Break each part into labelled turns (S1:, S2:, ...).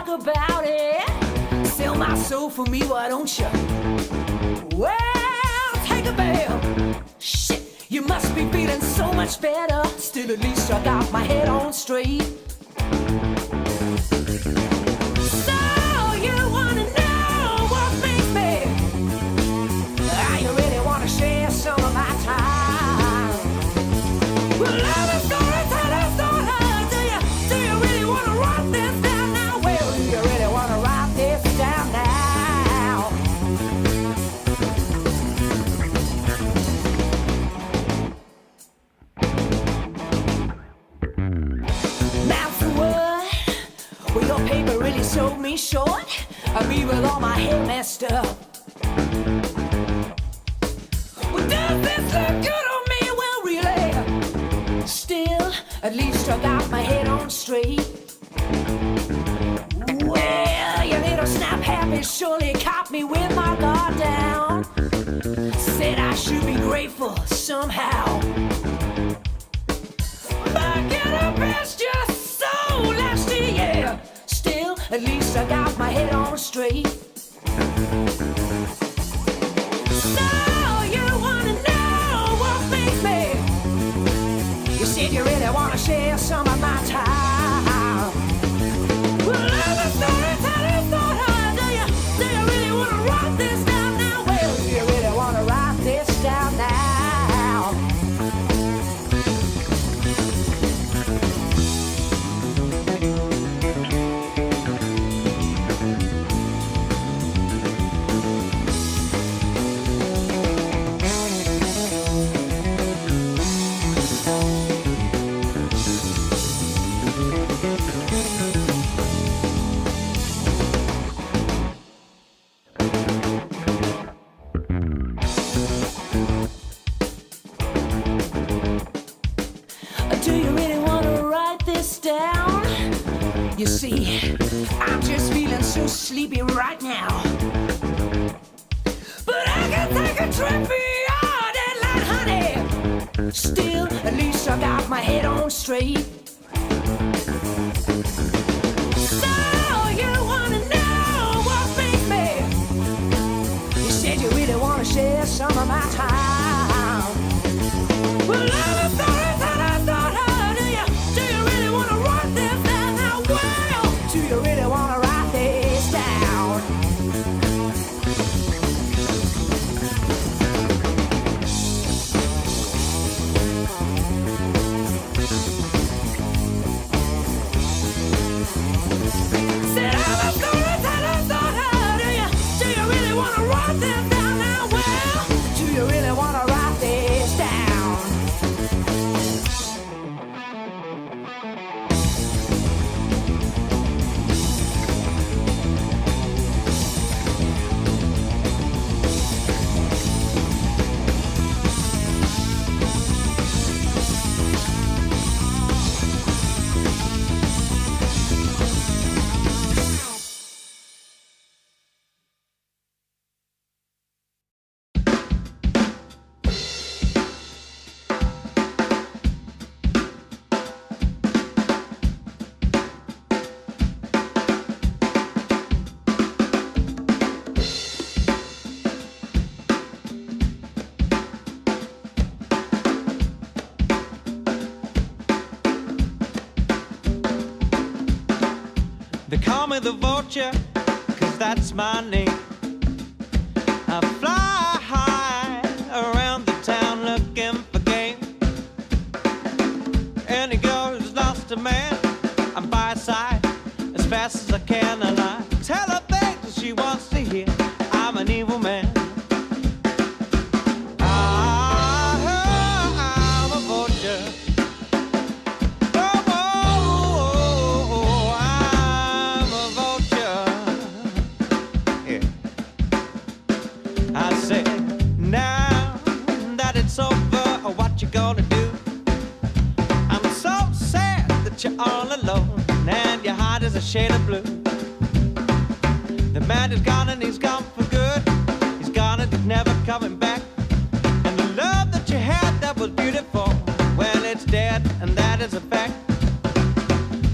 S1: about it. Sell my soul for me, why don't you? Well, take a bail. Shit, you must be feeling so much better. Still, at least I got my head on straight. So you wanna know what makes me? You really wanna share some of my time? Well, love is story, tell a story. Do you really wanna write this down now? Well, do you really wanna write this down now? Now for what? Well, your paper really sold me short. Me with all my hair messed up. Well, does this look good on me? Well, really. Still, at least I got my head on straight. Well, your little snap happy surely caught me with my guard down. Said I should be grateful somehow. But get up past your soul last year, yeah. Still, at least I got my head on straight. So you wanna know what makes me? You said you really wanna share some of my time. Well, love is story, tell a story. Do you really wanna write this down now? Well, do you really wanna write this down now? Do you really wanna write this down? You see, I'm just feeling so sleepy right now. But I can take a trip beyond that line, honey. Still, at least I got my head on straight. So you wanna know what makes me? You said you really wanna share some of my time. Well, love is story, tell a story. Do you really wanna write this down now? Well, do you really wanna write this down? Said I'm a story, tell a story. Do you really wanna write this down now? Well, do you really wanna write this down?
S2: They call me the vulture, 'cause that's my name. I fly high around the town looking for game. Any girl who's lost a man, I'm by her side as fast as I can. And I tell her things that she wants to hear. I'm an evil man. I'm a vulture. Gonna do? I'm so sad that you're all alone and your heart is a shade of blue. The man is gone and he's gone for good. He's gone and he's never coming back. And the love that you had that was beautiful, well, it's dead, and that is a fact.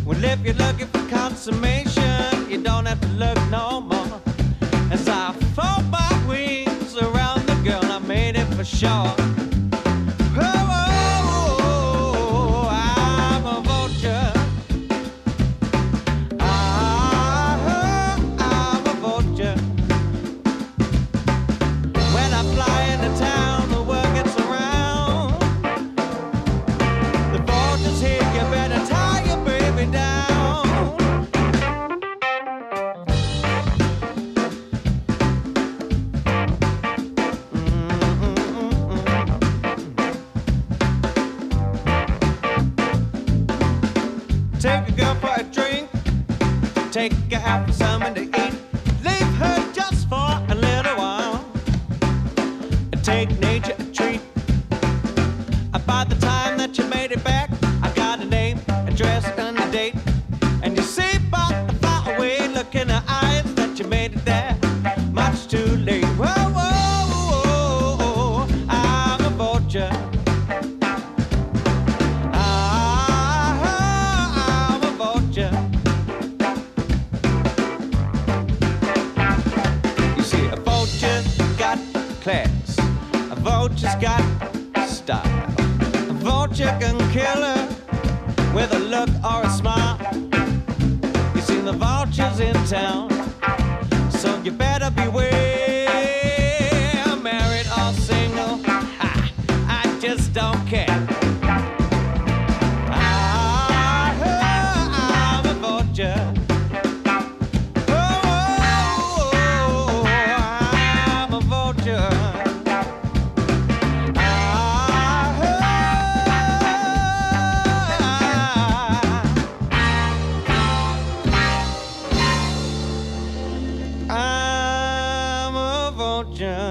S2: Well, if you're looking for consummation, you don't have to look no more. As I fold my wings around the girl, I made it for sure. Oh, I'm a vulture. I'm a vulture. When I fly into town, the world gets around. The vulture's here, you better tie your baby down. Take a girl for a drink, take her out for something to eat, leave her just for a little while, and take nature a treat. By the time that you made it back, I got a name, address, and a date. And you see by the far away look in her eyes that you made it there much too late. Whoa, whoa, whoa, whoa, I'm a vulture. I'm a vulture. You see, a vulture's got class, a vulture's got style. A vulture can kill her with a look or a smile. You see, the vulture's in town, so you better beware. Married or single, I just don't care. I'm a vulture. Oh, I'm a vulture. I'm a vulture.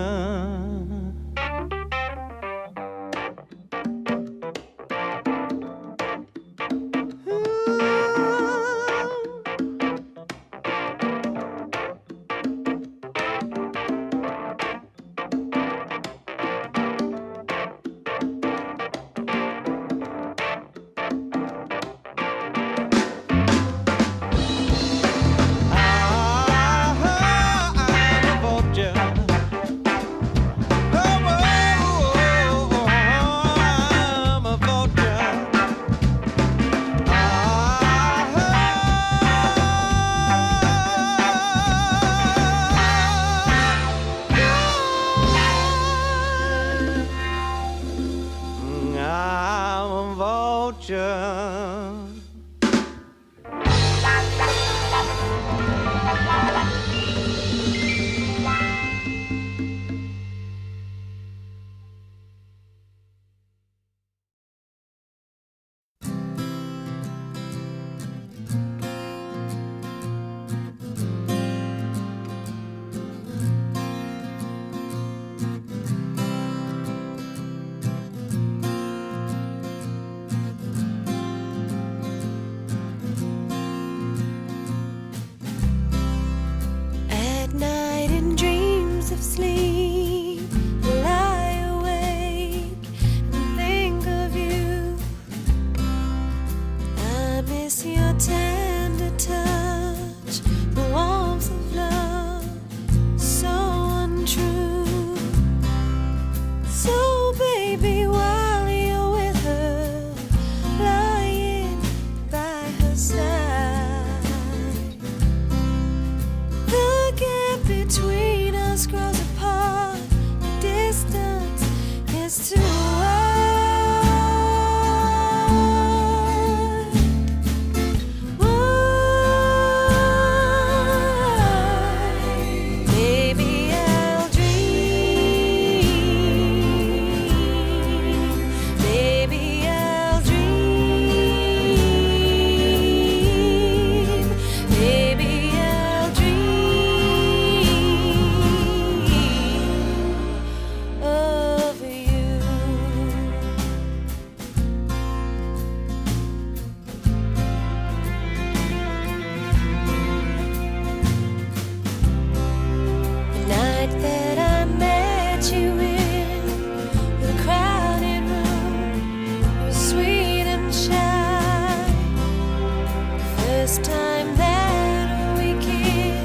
S3: First time that we kissed.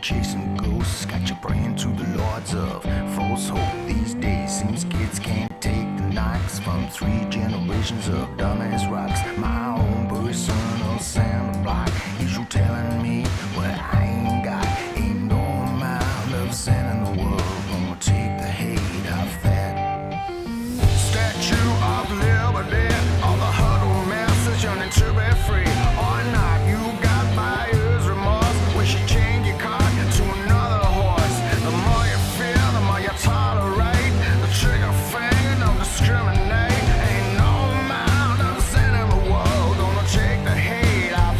S3: chasing ghosts, got you praying to the lords of false hope. These days seems kids can't take the knocks from 3 generations of dumbass rocks. My own personal sound block is you telling me what I ain't got. Ain't no amount of sin in the world gonna take the hate off that Statue of Liberty. All the huddled masses yearning to be free or not. You got buyer's remorse. Wish you change your car to another horse. The more you feel, the more you tolerate. The trigger finger don't discriminate. Ain't no amount of sin in the world gonna take the hate off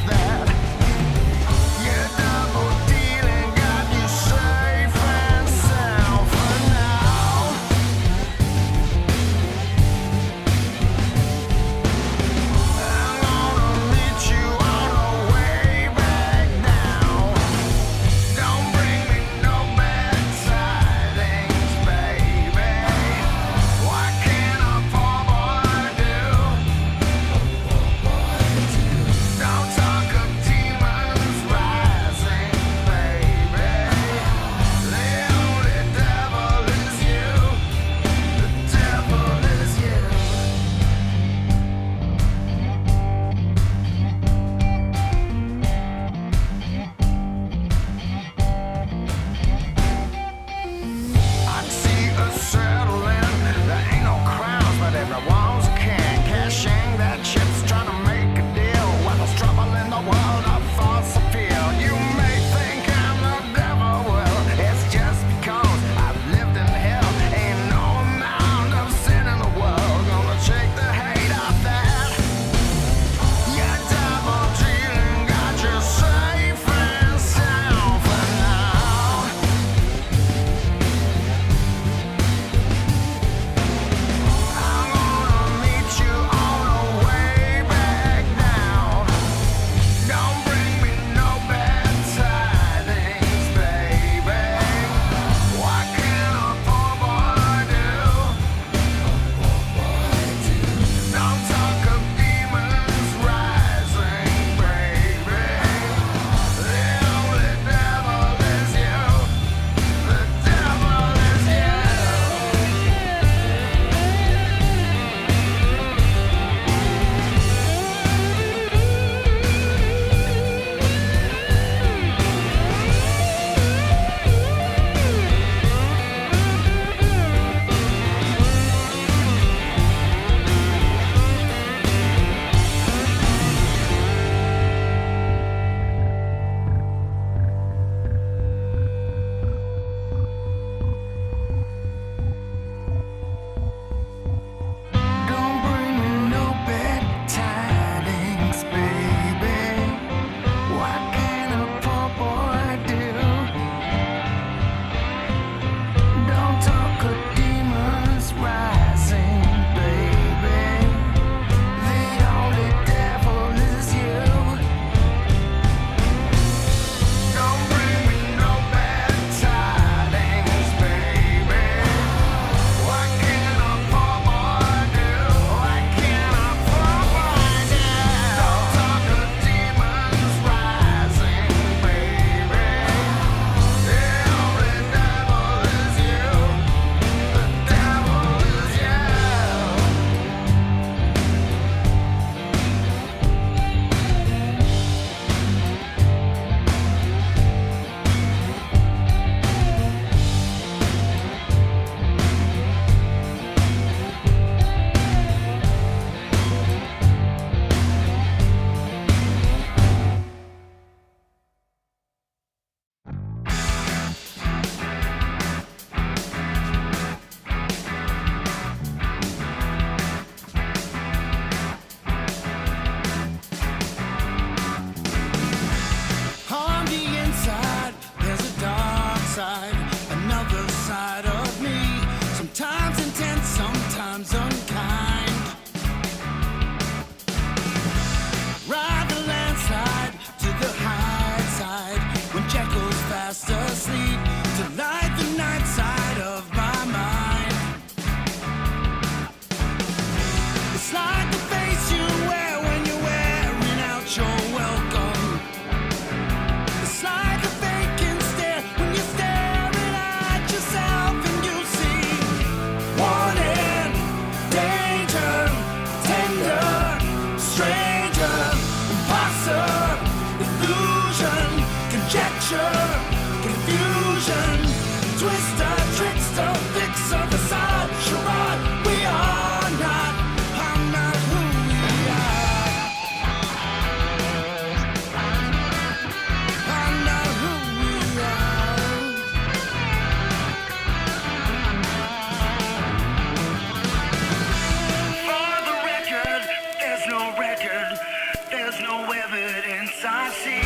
S3: I see.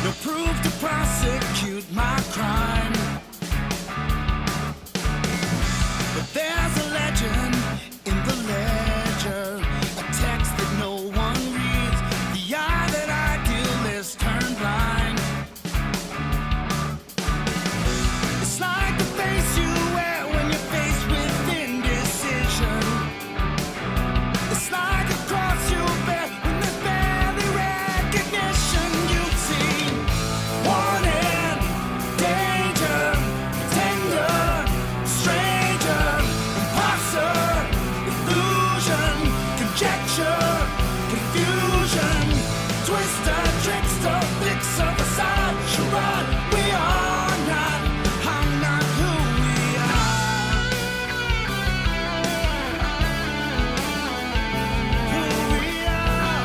S3: No proof to prosecute my crime. But there's a legend in the ledger, a text that no one reads. The eye that idealists turn blind. It's like the face you wear when you're faced with indecision. It's like a cross you bear when there's barely recognition. You've seen wanted, danger, tender, stranger, imposter, illusion, conjecture, confusion, twister, trickster, fixer, facade, charade. We are not, I'm not who we are. Who we are.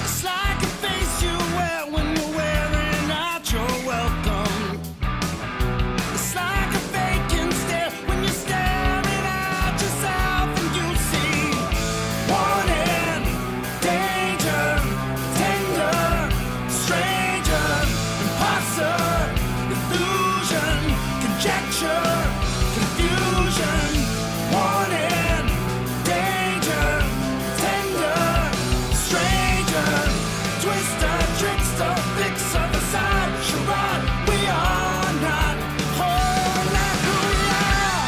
S3: It's like a face you wear when you're wearing out your welcome. It's like a vacant stare when you're staring at yourself and you see wanted, danger, tender, stranger, imposter, illusion, conjecture, confusion, wanted, danger, tender, stranger, twister, trickster, fixer, facade, charade. We are not whole, not who we are.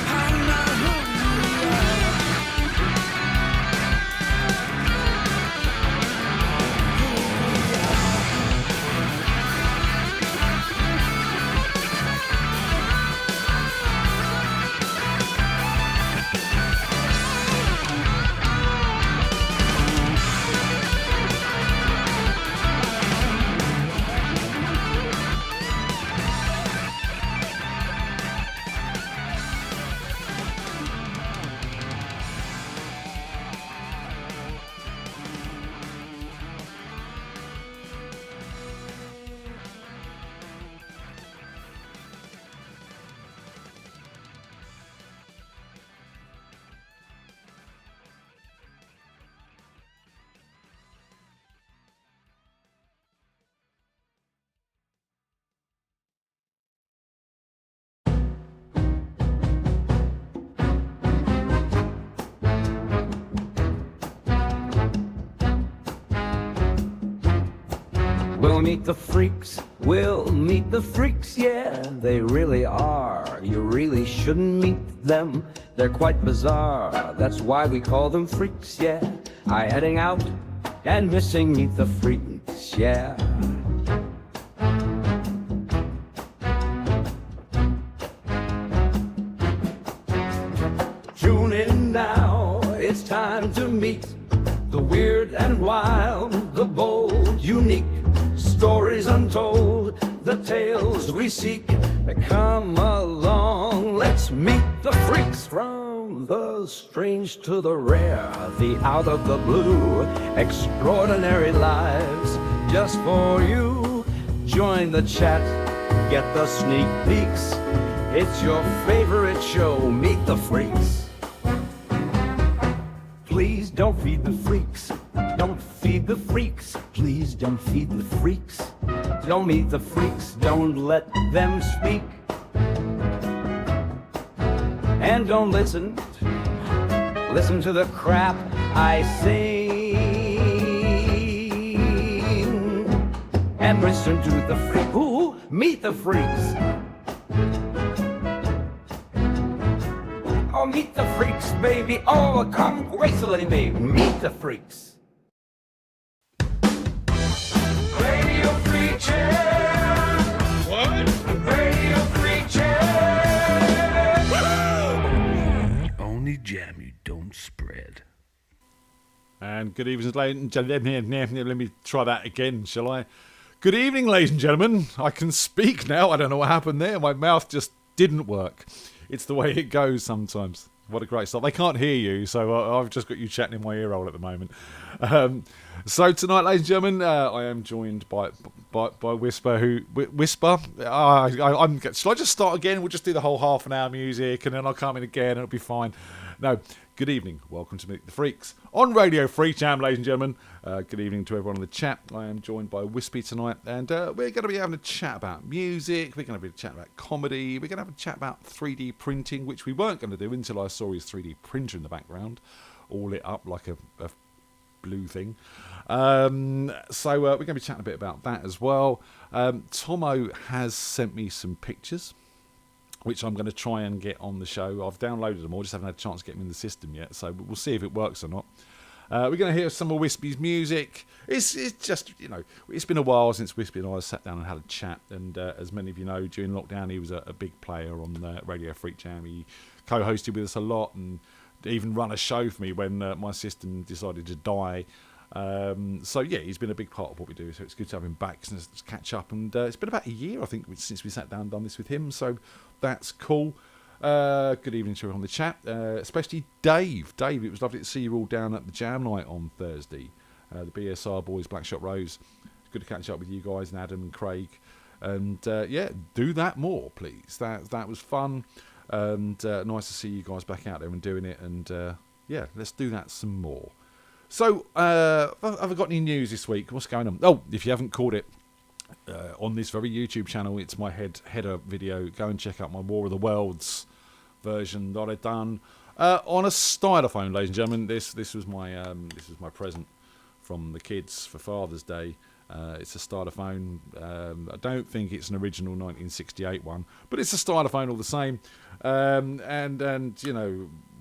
S3: I'm not who we are.
S4: We'll meet the freaks, we'll meet the freaks, yeah, they really are. You really shouldn't meet them, they're quite bizarre. That's why we call them freaks, yeah. I heading out and missing meet the freaks, yeah. Tune in now, it's time to meet the weird and wild, the bold, unique. Stories untold, the tales we seek. Come along, let's meet the freaks. From the strange to the rare, the out of the blue. Extraordinary lives just for you. Join the chat, get the sneak peeks. It's your favorite show, Meet the Freaks. Please don't feed the freaks. Don't feed the freaks. Please don't feed the freaks. Don't meet the freaks. Don't let them speak. And don't listen. Listen to the crap I sing. And listen to the freak. Who? Meet the freaks. Oh, meet the freaks, baby. Oh, come gracefully, baby. Meet the freaks.
S5: And good evening, ladies and gentlemen. Let me try that again, shall I? Good evening, ladies and gentlemen. I can speak now. I don't know what happened there. My mouth just didn't work. It's the way it goes sometimes. What a great start. They can't hear you, so I've just got you chatting in my ear hole at the moment. So tonight, ladies and gentlemen, I am joined by Whisper. Whisper? Shall I just start again? We'll just do the whole half an hour music, and then I'll come in again, and it'll be fine. No. Good evening. Welcome to Meet the Freaks on Radio Freakjam, ladies and gentlemen. Good evening to everyone in the chat. I am joined by Wispy tonight, and we're going to be having a chat about music. We're going to be chatting about comedy. We're going to have a chat about 3D printing, which we weren't going to do until I saw his 3D printer in the background, all lit up like a blue thing. So we're going to be chatting a bit about that as well. Tomo has sent me some pictures, which I'm going to try and get on the show. I've downloaded them all, just haven't had a chance to get them in the system yet, so we'll see if it works or not. We're going to hear some of Wispy's music. It's just, it's been a while since Wispy and I sat down and had a chat, and as many of you know, during lockdown he was a big player on Radio Freakjam. He co-hosted with us a lot and even run a show for me when my system decided to die. So yeah, he's been a big part of what we do, so it's good to have him back and to catch up, and it's been about a year I think since we sat down and done this with him, so that's cool. Good evening to everyone on the chat, especially Dave. Dave, it was lovely to see you all down at the jam night on Thursday. The BSR boys, Blackshot Rose. It's good to catch up with you guys and Adam and Craig, and yeah, do that more please. That was fun, and nice to see you guys back out there and doing it, and yeah, let's do that some more. So, have I got any news this week? What's going on? Oh, if you haven't caught it, on this very YouTube channel, it's my header video. Go and check out my War of the Worlds version that I've done on a stylophone, ladies and gentlemen. This was my present from the kids for Father's Day. It's a stylophone. I don't think it's an original 1968 one, but it's a stylophone all the same. And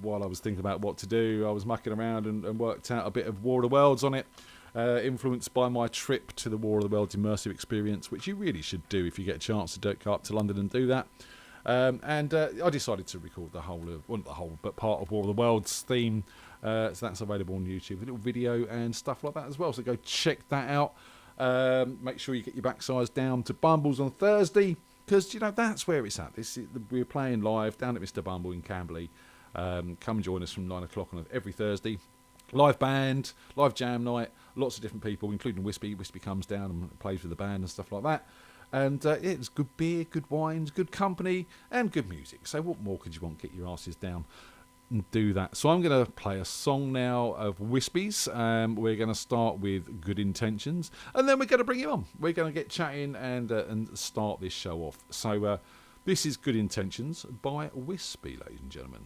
S5: while I was thinking about what to do, I was mucking around and worked out a bit of War of the Worlds on it, influenced by my trip to the War of the Worlds immersive experience, which you really should do if you get a chance to go up to London and do that. And I decided to record but part of War of the Worlds theme. So that's available on YouTube, a little video and stuff like that as well. So go check that out. Make sure you get your backsides down to Bumble's on Thursday, because that's where it's at. We're playing live down at Mr. Bumble in Camberley. Come and join us from 9 o'clock on every Thursday. Live band, live jam night, lots of different people, including Wispy. Wispy comes down and plays with the band and stuff like that. And it's good beer, good wines, good company, and good music. So what more could you want? Get your asses down and do that. So I'm going to play a song now of Wispy's. We're going to start with Good Intentions, and then we're going to bring him on. We're going to get chatting and start this show off. So this is Good Intentions by Wispy, ladies and gentlemen.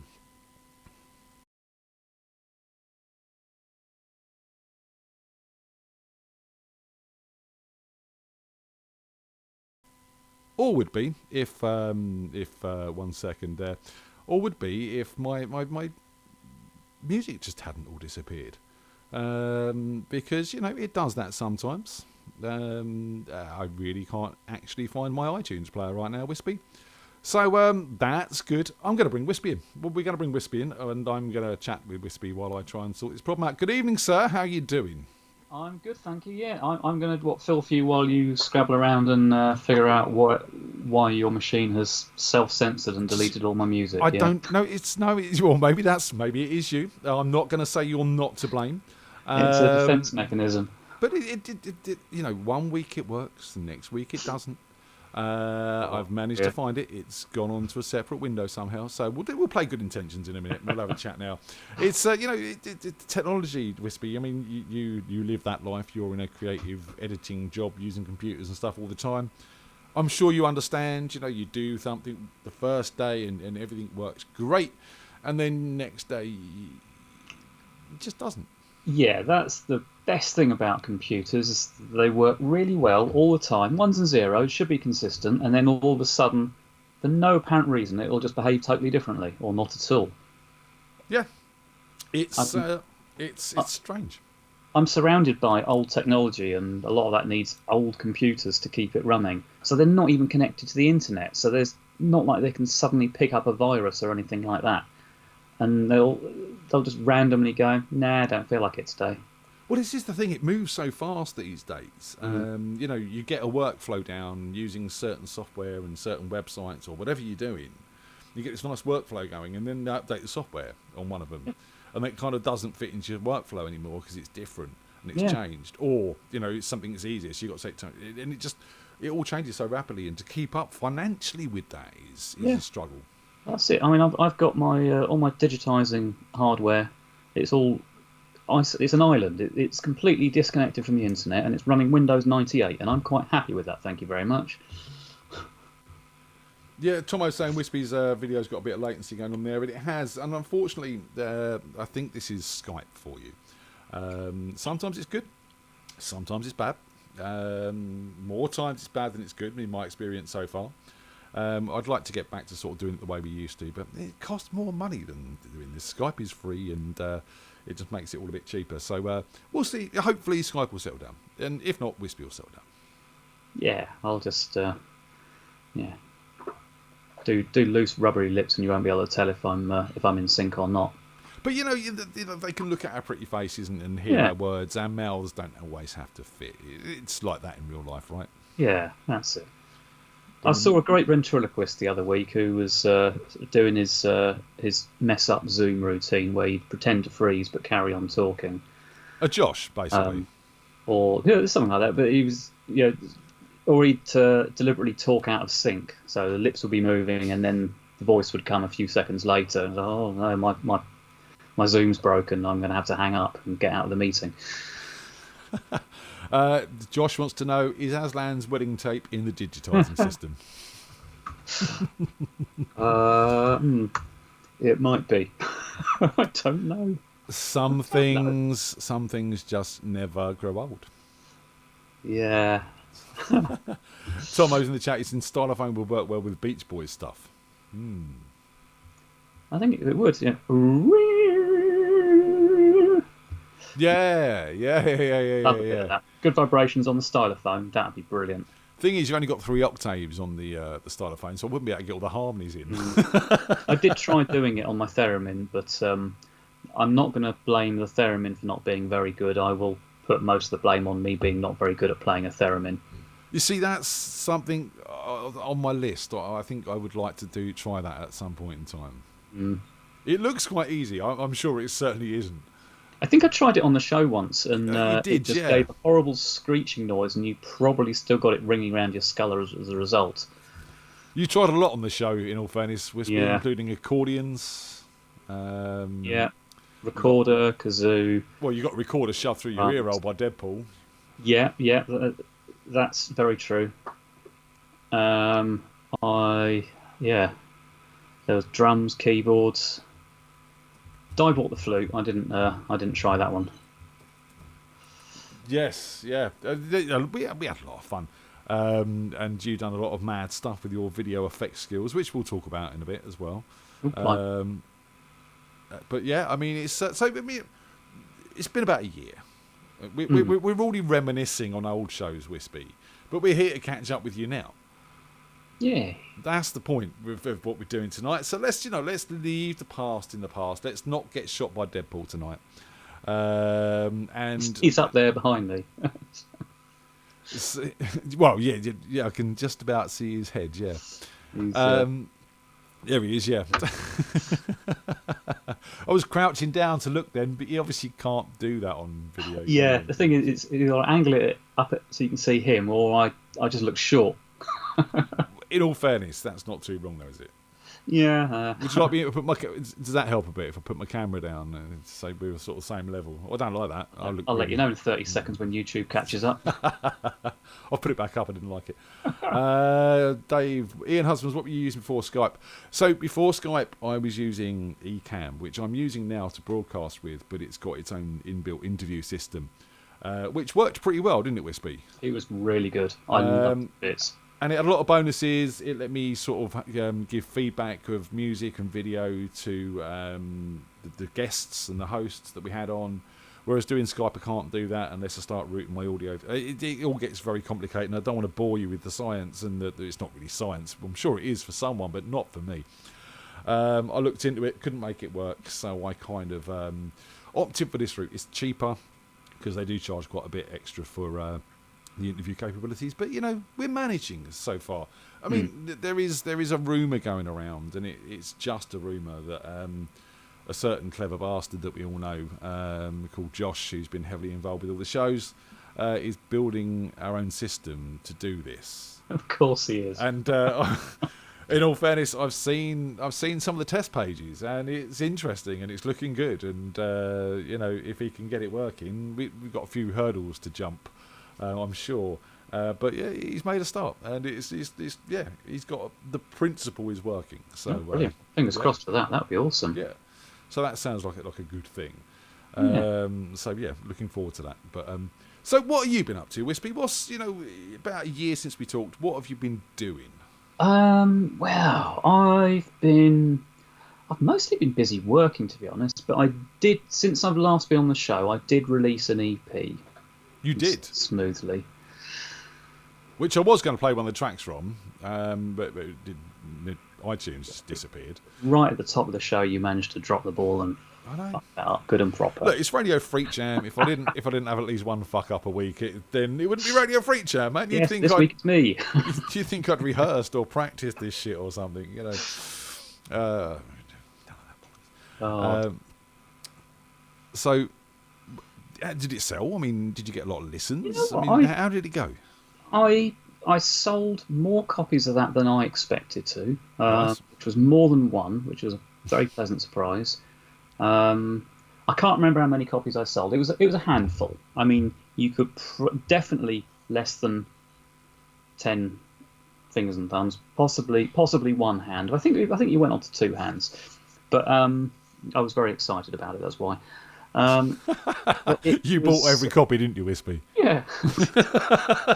S5: Or would be if 1 second there. Or would be if my music just hadn't all disappeared, because it does that sometimes. I really can't actually find my iTunes player right now, Wispy. So that's good. I'm going to bring Wispy in. We're going to bring Wispy in, and I'm going to chat with Wispy while I try and sort this problem out. Good evening, sir. How are you doing?
S6: I'm good, thank you. Yeah, I'm going to fill for you while you scrabble around and figure out why your machine has self-censored and deleted all my music.
S5: I don't know. Well, maybe it is you. I'm not going to say you're not to blame.
S6: It's a defence mechanism.
S5: But it 1 week it works, the next week it doesn't. I've managed to find it. It's gone onto a separate window somehow. So we'll play Good Intentions in a minute. We'll have a chat now. It's technology, Wispy. I mean, you live that life. You're in a creative editing job using computers and stuff all the time. I'm sure you understand. You do something the first day and everything works great, and then next day it just doesn't.
S6: Yeah, that's the best thing about computers. Is they work really well all the time. Ones and zeros should be consistent, and then all of a sudden, for no apparent reason, it will just behave totally differently, or not at all.
S5: Yeah, it's strange.
S6: I'm surrounded by old technology, and a lot of that needs old computers to keep it running. So they're not even connected to the internet. So there's not like they can suddenly pick up a virus or anything like that. and they'll just randomly go, nah, I don't feel like it today.
S5: Well, this is the thing. It moves so fast these days. You know, you get a workflow down using certain software and certain websites or whatever you're doing. You get this nice workflow going, and then they update the software on one of them, and it kind of doesn't fit into your workflow anymore because it's different and it's changed. Or you know, it's something that's easier, so you got to take time, and it all changes so rapidly, and to keep up financially with that is a struggle.
S6: That's it. I mean, I've got my all my digitising hardware. It's an island. It's completely disconnected from the internet, and it's running Windows 98, and I'm quite happy with that. Thank you very much.
S5: Yeah, Tomo's saying Wispy's video's got a bit of latency going on there, but it has, and unfortunately, I think this is Skype for you. Sometimes it's good, sometimes it's bad. More times it's bad than it's good, in my experience so far. I'd like to get back to sort of doing it the way we used to, but it costs more money than doing this. Skype is free, and it just makes it all a bit cheaper. So we'll see. Hopefully Skype will settle down, and if not, Wispy will settle down.
S6: Yeah, I'll just do loose rubbery lips, and you won't be able to tell if I'm in sync or not.
S5: But you know, they can look at our pretty faces and hear our words. Our mouths don't always have to fit. It's like that in real life, right?
S6: Yeah, that's it. I saw a great ventriloquist the other week who was doing his mess up Zoom routine where he'd pretend to freeze but carry on talking.
S5: A Josh, basically.
S6: Or something like that. But he was, or he'd deliberately talk out of sync, so the lips would be moving and then the voice would come a few seconds later. And oh no, my Zoom's broken. I'm going to have to hang up and get out of the meeting.
S5: Josh wants to know, is Aslan's wedding tape in the digitising system?
S6: It might be. I don't know.
S5: Some things just never grow old.
S6: Yeah.
S5: Tomo's in the chat. He's in stylophone will work well with Beach Boys stuff.
S6: I think it would. Yeah.
S5: Yeah.
S6: Good vibrations on the stylophone. That'd be brilliant.
S5: Thing is, you've only got 3 octaves on the stylophone, so I wouldn't be able to get all the harmonies in.
S6: I did try doing it on my theremin, but I'm not going to blame the theremin for not being very good. I will put most of the blame on me being not very good at playing a theremin.
S5: You see, that's something on my list. I think I would like to try that at some point in time. It looks quite easy. I'm sure it certainly isn't.
S6: I think I tried it on the show once, and
S5: it
S6: just gave a horrible screeching noise, and you probably still got it ringing around your skull as a result.
S5: You tried a lot on the show, in all fairness, Wispy, including accordions.
S6: Recorder, kazoo.
S5: Well, you got a recorder shoved through your ear roll by Deadpool.
S6: Yeah, that's very true. There was drums, keyboards. Di bought the flute. I didn't try that one.
S5: Yes, yeah. We had a lot of fun. And you've done a lot of mad stuff with your video effects skills, which we'll talk about in a bit as well. But yeah, I mean, it's been about a year. We're already reminiscing on old shows, Wispy, but we're here to catch up with you now.
S6: Yeah,
S5: that's the point of what we're doing tonight. So let's leave the past in the past. Let's not get shot by Deadpool tonight. And
S6: he's up there behind me.
S5: Well, yeah, I can just about see his head. Yeah, there he is. Yeah, I was crouching down to look then, but you obviously can't do that on video.
S6: Yeah, the thing is, you'll angle it up so you can see him, or I just look short.
S5: In all fairness, that's not too wrong, though, is it?
S6: Yeah.
S5: Would you like me to put does that help a bit if I put my camera down and say we were sort of the same level? I don't like that.
S6: I'll let you know in 30 seconds when YouTube catches up.
S5: I'll put it back up. I didn't like it. Dave, Ian Husbands, what were you using before Skype? So before Skype, I was using Ecamm, which I'm using now to broadcast with, but it's got its own inbuilt interview system, which worked pretty well, didn't it, Wispy?
S6: It was really good. I loved it.
S5: And it had a lot of bonuses. It let me sort of give feedback of music and video to the guests and the hosts that we had on. Whereas doing Skype, I can't do that unless I start routing my audio. It all gets very complicated, and I don't want to bore you with the science, and that it's not really science. I'm sure it is for someone, but not for me. I looked into it, couldn't make it work, so I kind of opted for this route. It's cheaper because they do charge quite a bit extra for the interview capabilities, but we're managing so far. I mean, there is a rumour going around, and it's just a rumour that a certain clever bastard that we all know, called Josh, who's been heavily involved with all the shows, is building our own system to do this.
S6: Of course he is.
S5: And in all fairness, I've seen some of the test pages, and it's interesting and it's looking good. And if he can get it working, we've got a few hurdles to jump, I'm sure. But yeah, he's made a start, and it's he's got the principle is working. So
S6: brilliant. Fingers crossed for that. That would be awesome.
S5: Yeah. So that sounds like a good thing. So yeah, looking forward to that. But so what have you been up to, Wispy? What's about a year since we talked. What have you been doing?
S6: Well, I've mostly been busy working, to be honest. But since I've last been on the show, I did release an EP.
S5: You did
S6: smoothly.
S5: Which I was going to play one of the tracks from, but iTunes just disappeared.
S6: Right at the top of the show, you managed to drop the ball and fuck that up good and proper.
S5: Look, it's Radio Freakjam. If I didn't have at least one fuck up a week, then it wouldn't be Radio Freakjam, man.
S6: Yes, this week it's me.
S5: Do you think I'd rehearsed or practiced this shit or something? So, did it sell? I mean, did you get a lot of listens? How did it go?
S6: I sold more copies of that than I expected to,
S5: Nice.
S6: which was more than one, which was a very pleasant surprise. I can't remember how many copies I sold. It was a handful. I mean, you could definitely less than 10 fingers and thumbs, possibly one hand. I think you went on to 2 hands, but I was very excited about it. That's why.
S5: You bought every copy, didn't you, Wispy?
S6: Yeah.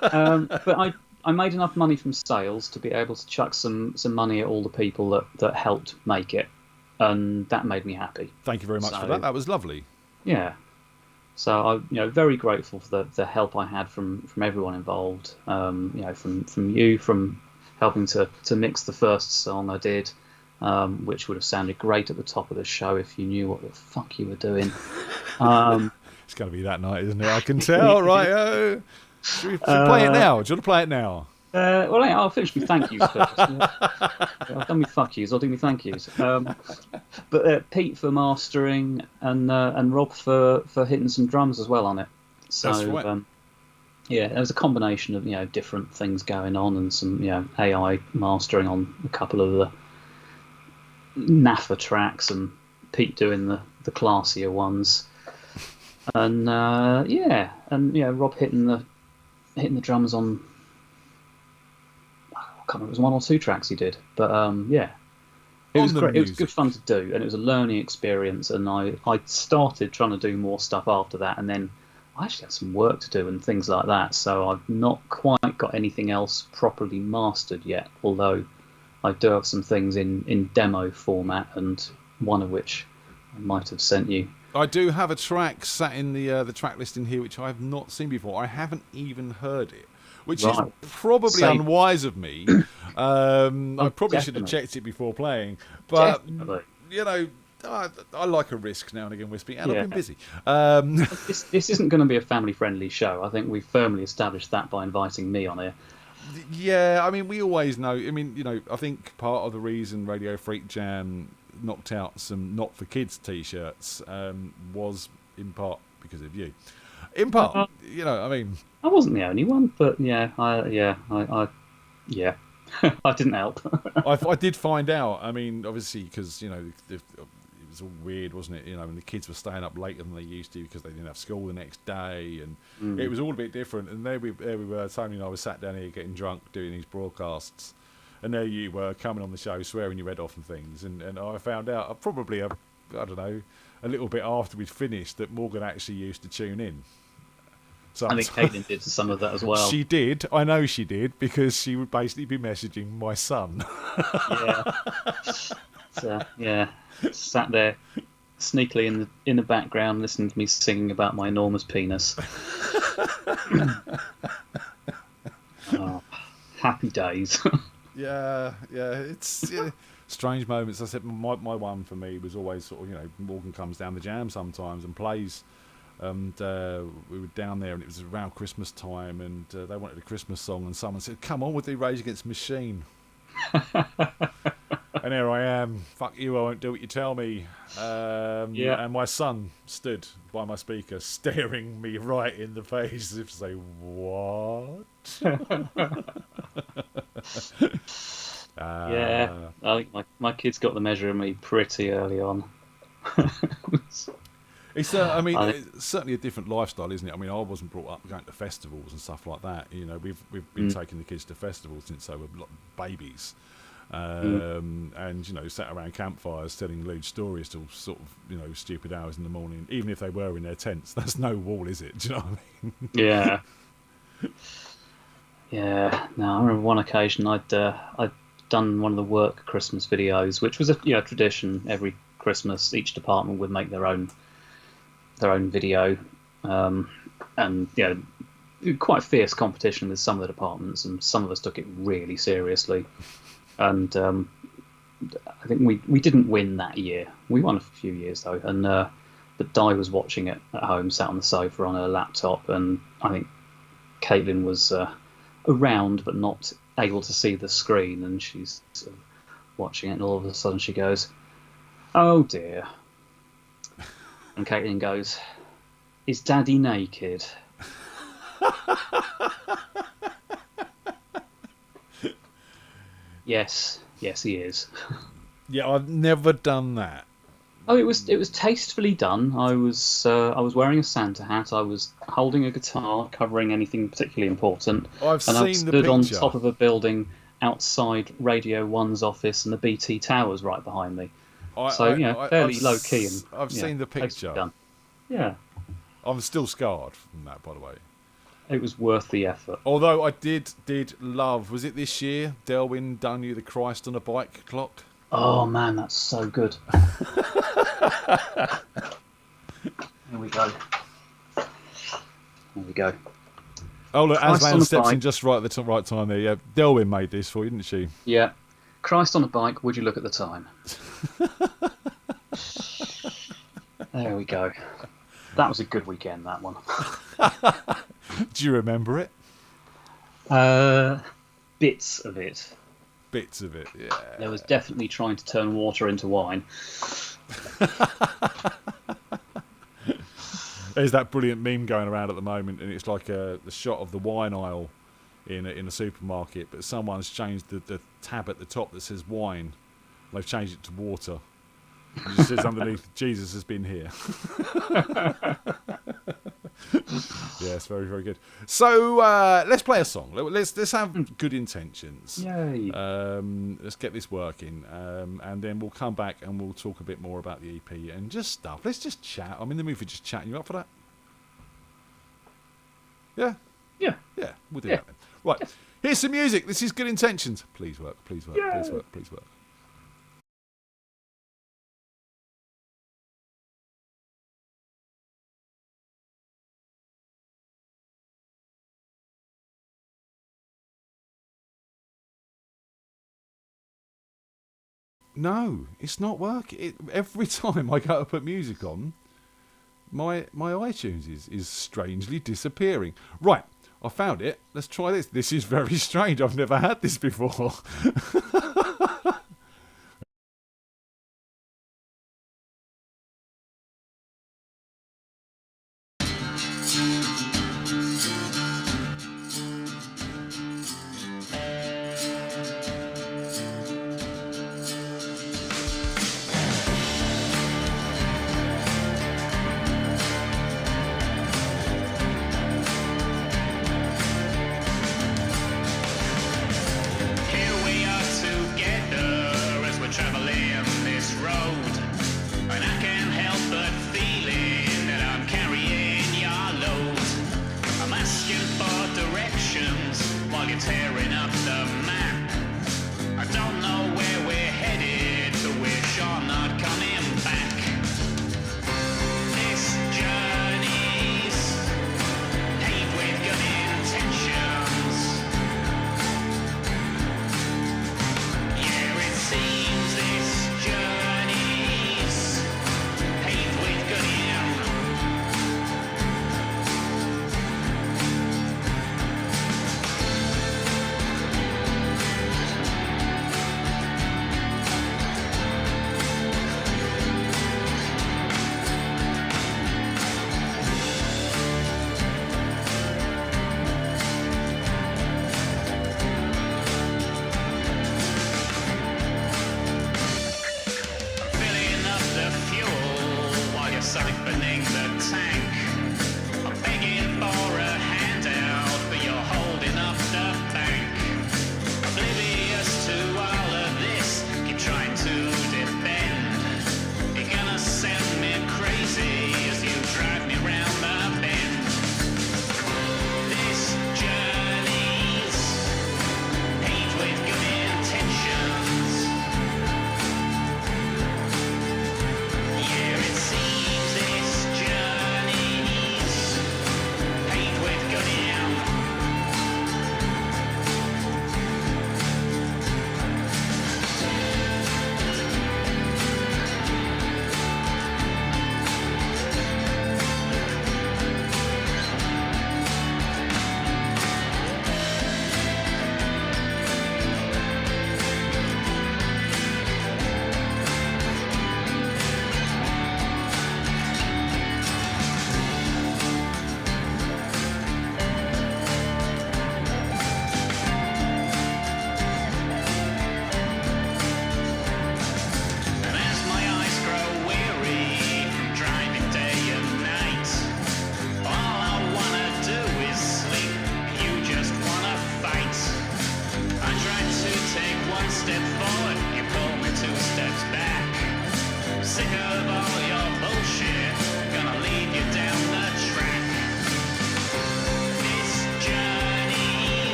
S6: But I made enough money from sales to be able to chuck some money at all the people that helped make it, and that made me happy.
S5: Thank you very much for that. That was lovely.
S6: Yeah. So I'm very grateful for the help I had from everyone involved. From you, from helping to mix the first song I did. Which would have sounded great at the top of the show if you knew what the fuck you were doing.
S5: It's going to be that night, isn't it? I can tell, right? Should we play it now? Do you want to play it now?
S6: I'll finish with thank yous first. I've done my fuck yous, I'll do my thank yous. But Pete for mastering and Rob for hitting some drums as well on it. So,
S5: that's right.
S6: There was a combination of different things going on, and some AI mastering on a couple of the NAFA tracks, and Pete doing the classier ones, and Rob hitting the drums on, I can't remember, it was 1 or 2 tracks he did, but it was great. It was good fun to do, and it was a learning experience, and I started trying to do more stuff after that, and then I actually had some work to do and things like that, so I've not quite got anything else properly mastered yet, although I do have some things in demo format, and one of which I might have sent you.
S5: I do have a track sat in the track listing here, which I have not seen before. I haven't even heard it, which is probably unwise of me. I probably should have checked it before playing, but I like a risk now and again, Wispy, and I've been busy.
S6: This isn't going to be a family-friendly show. I think we've firmly established that by inviting me on here.
S5: Yeah, I mean, we always know. I mean, I think part of the reason Radio Freakjam knocked out some Not For Kids T-shirts was in part because of you. In part, I mean, I
S6: wasn't the only one, but I I didn't help.
S5: I did find out. I mean, obviously, because it was all weird, wasn't it? And the kids were staying up later than they used to because they didn't have school the next day, and it was all a bit different. And there we were. Tony and I were sat down here getting drunk, doing these broadcasts, and there you were coming on the show, swearing your head off and things. And I found out probably a little bit after we'd finished that Morgan actually used to tune in. So
S6: I think Caitlin did some of that as well.
S5: She did. I know she did, because she would basically be messaging my son.
S6: Sat there sneakily in the background, listening to me singing about my enormous penis. Happy days.
S5: It's strange moments. I said my one for me was always sort of, Morgan comes down the jam sometimes and plays. And we were down there, and it was around Christmas time, and they wanted a Christmas song, and someone said, "Come on, we'll do Rage Against the Machine." And here I am, fuck you, I won't do what you tell me. And my son stood by my speaker, staring me right in the face, as if to say, "What?"
S6: Yeah, I think my kids got the measure of me pretty early on.
S5: It's it's certainly a different lifestyle, isn't it? I mean, I wasn't brought up going to festivals and stuff like that. We've been taking the kids to festivals since they were babies, and sat around campfires telling lewd stories till sort of stupid hours in the morning, even if they were in their tents. That's no wall, is it? Do you know what I mean?
S6: Yeah. Yeah. No, I remember one occasion I'd done one of the work Christmas videos, which was a tradition. Every Christmas, each department would make their own video, and quite fierce competition with some of the departments, and some of us took it really seriously. And I think we didn't win that year. We won a few years though, and but Di was watching it at home, sat on the sofa on her laptop, and I think Caitlin was around but not able to see the screen, and she's sort of watching it, and all of a sudden she goes, "Oh dear." And Caitlin goes, "Is Daddy naked?" Yes, he is.
S5: Yeah, I've never done that.
S6: Oh, it was tastefully done. I was wearing a Santa hat. I was holding a guitar, covering anything particularly important.
S5: I've
S6: and
S5: seen
S6: I
S5: the
S6: stood on
S5: picture.
S6: top of a building outside Radio 1's office, and the BT Tower's right behind me. Fairly low key. And
S5: I've seen the
S6: tastefully
S5: picture.
S6: done. Yeah,
S5: I'm still scarred from that, by the way.
S6: it was worth the effort.
S5: Although I did love, was it this year, Delwyn done you the Christ on a Bike clock?
S6: Oh man, that's so good. Here we go. There we go.
S5: Oh look,
S6: Christ on
S5: Aslan
S6: a
S5: steps in
S6: bike.
S5: just right at the right time there. Yeah, Delwyn made this for you, didn't she?
S6: Yeah. Christ on a bike, would you look at the time? There we go. That was a good weekend, that one.
S5: Do you remember it?
S6: Bits of it.
S5: Bits of it, yeah.
S6: There was definitely trying to turn water into wine.
S5: There's that brilliant meme going around at the moment, and it's like the shot of the wine aisle in a supermarket, but someone's changed the tab at the top that says wine. They've changed it to water. It just says underneath, Jesus has been here. Yes, very, very good. So let's play a song. Let's have good intentions.
S6: Yay.
S5: Let's get this working, and then we'll come back and we'll talk a bit more about the EP and just stuff. Let's just chat. I'm in the mood for just chatting. You up for that? Yeah?
S6: Yeah.
S5: Yeah, we'll do that then. Right, here's some music. This is Good Intentions. Please work, please work, please work, please work. No, it's not working. Every time I go to put music on, my iTunes is strangely disappearing. Right, I found it. Let's try this. This is very strange. I've never had this before.
S7: Here we are together as we're traveling this road, and I can't help but feeling that I'm carrying your load. I'm asking for directions while you're tearing up the map. I don't know where we're headed, but we're sure not coming back. This journey's paved with good intentions. Yeah, it seems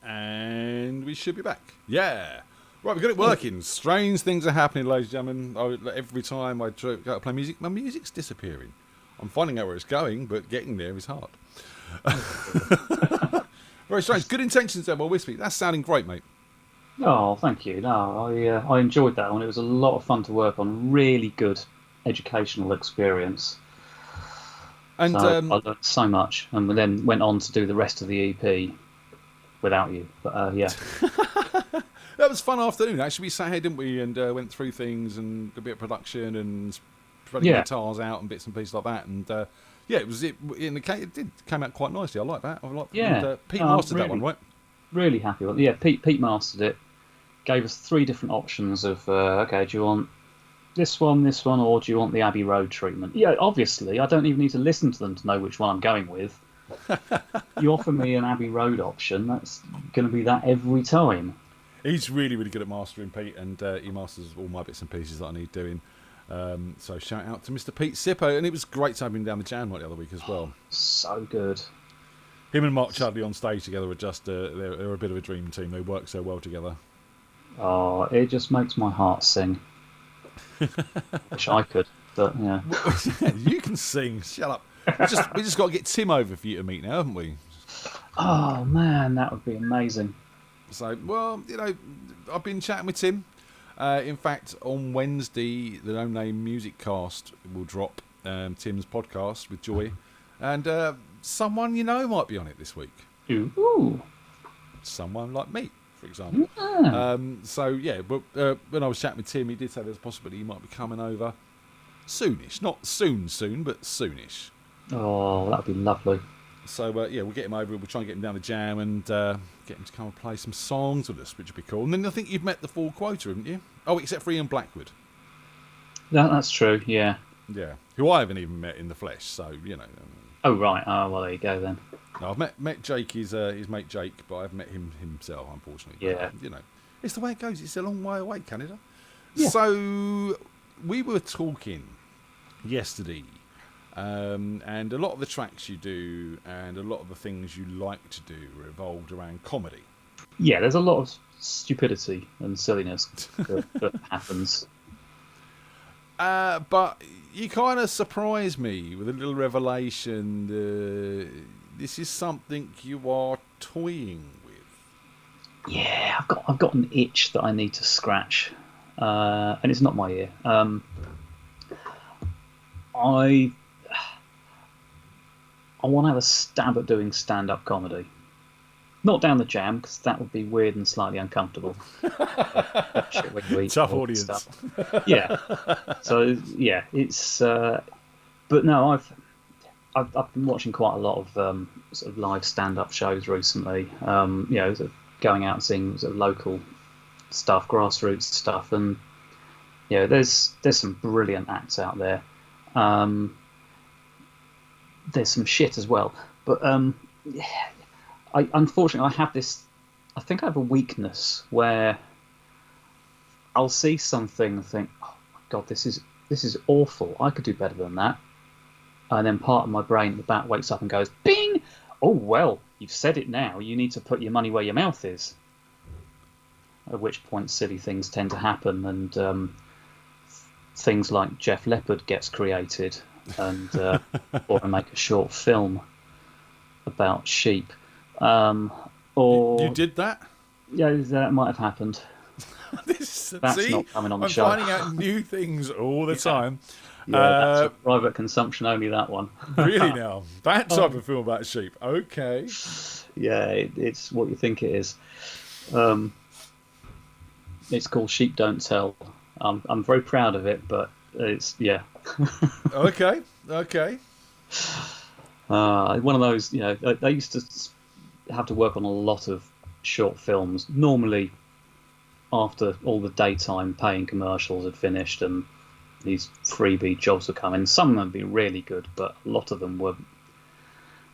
S5: And we should be back. Yeah. Right, we've got it working. Strange things are happening, ladies and gentlemen. Every time I go to play music, my music's disappearing. I'm finding out where it's going, but getting there is hard. Very strange. Good intentions there, well, Wispy. That's sounding great, mate.
S6: Oh, thank you. No, I enjoyed that one. It was a lot of fun to work on. Really good educational experience.
S5: And
S6: So I learned so much, and then went on to do the rest of the EP without you. But yeah,
S5: that was a fun afternoon. Actually, we sat here, didn't we, and went through things and a bit of production and spreading guitars out and bits and pieces like that. And yeah, it did come out quite nicely. I like that. I like.
S6: Yeah.
S5: And, Pete mastered that one, right?
S6: really happy with it. Yeah, Pete mastered it. Gave us 3 different options of okay, do you want this one, or do you want the Abbey Road treatment? Yeah, obviously, I don't even need to listen to them to know which one I'm going with. You offer me an Abbey Road option, that's going to be that every time.
S5: He's really, really good at mastering, Pete, and he masters all my bits and pieces that I need doing. So shout out to Mr. Pete Sippo, and it was great to have him down the jam the other week as well.
S6: So good.
S5: Him and Mark Chudley on stage together are just they're a bit of a dream team. They work so well together.
S6: Oh, it just makes my heart sing. Wish I could, but yeah.
S5: You can sing. Shut up. We just got to get Tim over for you to meet now, haven't we?
S6: Oh man, that would be amazing.
S5: So, well, I've been chatting with Tim. In fact, on Wednesday, the No Name Music Cast will drop, Tim's podcast with Joy, and someone you know might be on it this week.
S6: Ooh.
S5: Someone like me, for example.
S6: Yeah.
S5: So yeah, but when I was chatting with Tim, he did say there's a possibility he might be coming over soonish. Not soon, but soonish.
S6: Oh, that'd be lovely.
S5: So yeah, we'll get him over. We'll try and get him down the jam and get him to come and play some songs with us, which would be cool. And then I think you've met the full quota, haven't you? Oh, except for Ian Blackwood.
S6: That's true. Yeah.
S5: Yeah, who I haven't even met in the flesh. So
S6: Oh right. Oh well, there you go then.
S5: No, I've met Jake, his mate Jake, but I've met him himself, unfortunately.
S6: Yeah.
S5: But, it's the way it goes. It's a long way away, Canada.
S6: Yeah.
S5: So we were talking yesterday, and a lot of the tracks you do and a lot of the things you like to do revolved around comedy.
S6: Yeah, there's a lot of stupidity and silliness that happens.
S5: But you kind of surprised me with a little revelation. This is something you are toying with.
S6: Yeah, I've got an itch that I need to scratch, and it's not my ear. I want to have a stab at doing stand-up comedy. Not down the jam, because that would be weird and slightly uncomfortable.
S5: Tough audience.
S6: Stuff. Yeah. So yeah, it's. But no, I've been watching quite a lot of sort of live stand-up shows recently. Sort of going out and seeing sort of local stuff, grassroots stuff, and there's some brilliant acts out there. There's some shit as well, but unfortunately I have this. I think I have a weakness where I'll see something and think, "Oh my god, this is awful. I could do better than that." And then part of my brain at the back wakes up and goes, "Bing! Oh well, you've said it now. You need to put your money where your mouth is." At which point, silly things tend to happen, and things like Jeff Leppard gets created, and or I make a short film about sheep. Or
S5: you did that?
S6: Yeah, that might have happened. That's not coming on the show.
S5: I'm finding out new things all the time.
S6: Yeah, that's for private consumption only, that one.
S5: Really now? That type of film about sheep. Okay.
S6: Yeah, it's what you think it is. It's called Sheep Don't Tell. I'm very proud of it, but it's, yeah.
S5: Okay.
S6: One of those, they used to have to work on a lot of short films, normally after all the daytime paying commercials had finished and these freebie jobs would come in. Some of them would be really good, but a lot of them were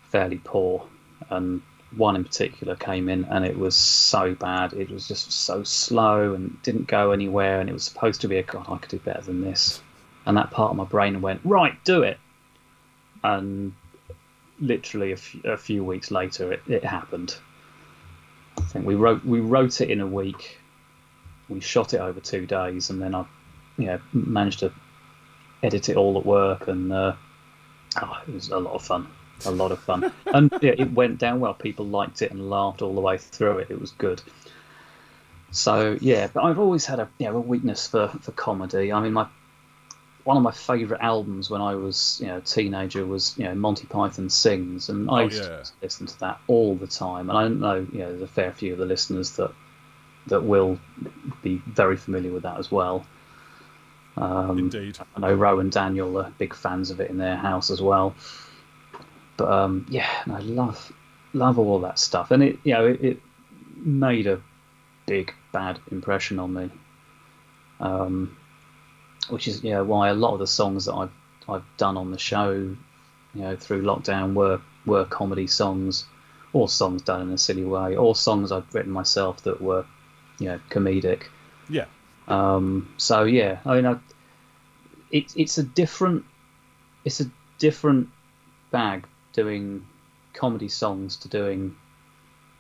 S6: fairly poor. And one in particular came in and it was so bad. It was just so slow and didn't go anywhere. And it was supposed to be God, I could do better than this. And that part of my brain went, right, do it. And literally a few weeks later, it happened. I think we wrote it in a week. We shot it over 2 days, and then I, managed to edit it all at work, and it was a lot of fun. A lot of fun, and it went down well. People liked it and laughed all the way through it. It was good. So but I've always had a weakness for comedy. I mean, one of my favourite albums when I was a teenager was Monty Python Sings, and I used to listen to that all the time. And I don't know, there's a fair few of the listeners that will be very familiar with that as well.
S5: Indeed.
S6: I know Ro and Daniel are big fans of it in their house as well. But I love all that stuff, and it made a big bad impression on me. Which is why a lot of the songs that I've done on the show, through lockdown were comedy songs, or songs done in a silly way, or songs I've written myself that were comedic.
S5: Yeah.
S6: I mean, it's a different bag doing comedy songs to doing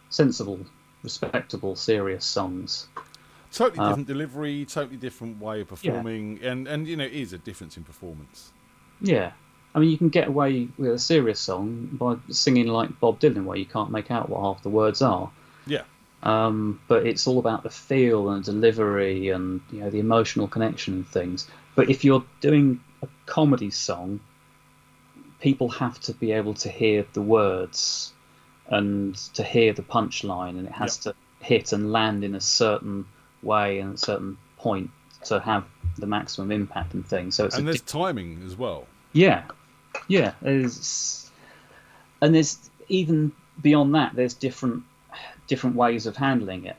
S6: sensible, respectable, serious songs.
S5: Totally different delivery, totally different way of performing, and it is a difference in performance.
S6: Yeah. I mean, you can get away with a serious song by singing like Bob Dylan, where you can't make out what half the words are.
S5: Yeah.
S6: But it's all about the feel and delivery and the emotional connection and things. But if you're doing a comedy song, people have to be able to hear the words and to hear the punchline, and it has to hit and land in a certain way and a certain point to have the maximum impact and things. So there's
S5: timing as well.
S6: Yeah. There's even beyond that. There's different ways of handling it.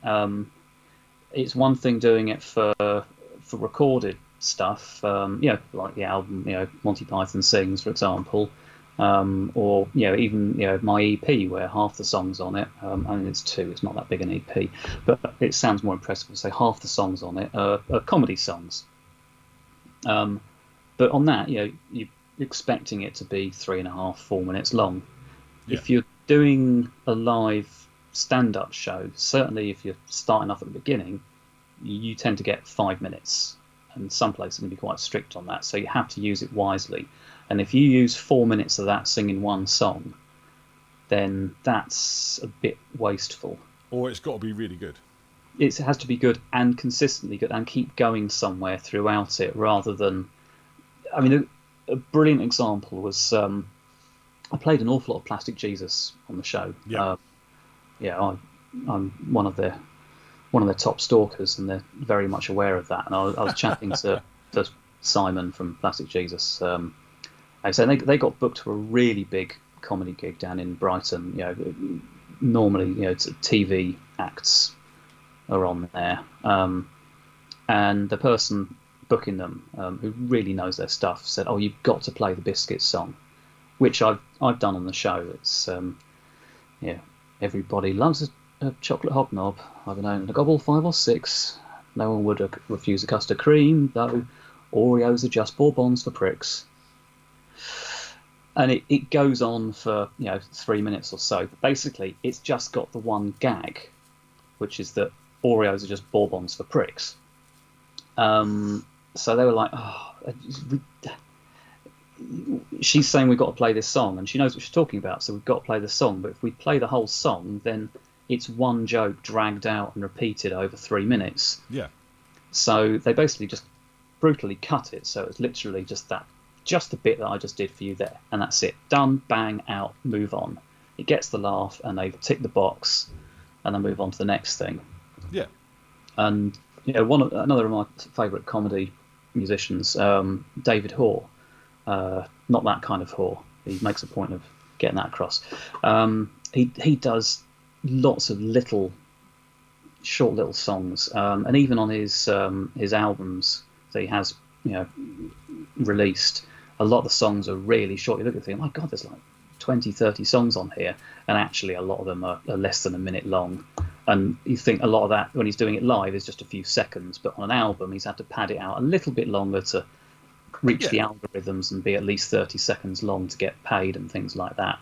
S6: It's one thing doing it for recorded stuff, like the album, Monty Python Sings, for example, or even my EP where half the songs on it. I mean, it's 2. It's not that big an EP, but it sounds more impressive to say half the songs on it are comedy songs. But on that, you're expecting it to be 3.5, 4 minutes long. Yeah. If you're doing a live stand-up show, certainly if you're starting off at the beginning, you tend to get 5 minutes, and some places are going to be quite strict on that, so you have to use it wisely. And if you use 4 minutes of that singing one song, then that's a bit wasteful.
S5: Or it's got to be really good.
S6: It has to be good and consistently good and keep going somewhere throughout it, rather than... I mean, a brilliant example was... I played an awful lot of Plastic Jesus on the show.
S5: Yeah.
S6: I'm one of their top stalkers, and they're very much aware of that. And I was chatting to Simon from Plastic Jesus. So they got booked for a really big comedy gig down in Brighton. Normally, it's TV acts are on there, and the person booking them, who really knows their stuff, said, "Oh, you've got to play the Biscuits song," which I've done on the show. It's everybody loves a chocolate hobnob. I've known a gobble 5 or 6. No one would refuse a custard cream, though Oreos are just Bourbons for pricks. And it goes on for 3 minutes or so. But basically, it's just got the one gag, which is that Oreos are just Bourbons for pricks. So they were like, "Oh, she's saying we've got to play this song, and she knows what she's talking about, so we've got to play the song. But if we play the whole song, then it's one joke dragged out and repeated over 3 minutes."
S5: Yeah.
S6: So they basically just brutally cut it. So it's literally just the bit that I just did for you there, and that's it. Done, bang, out, move on. It gets the laugh, and they tick the box, and then move on to the next thing.
S5: Yeah.
S6: And another of my favourite comedy musicians, David Hoare. Not that kind of Hoare. He makes a point of getting that across. He does lots of short little songs, and even on his albums that he has released, a lot of the songs are really short. You look at it and think, "My God, there's like 20, 30 songs on here," and actually a lot of them are less than a minute long. And you think a lot of that, when he's doing it live, is just a few seconds, but on an album he's had to pad it out a little bit longer to reach the algorithms and be at least 30 seconds long to get paid and things like that.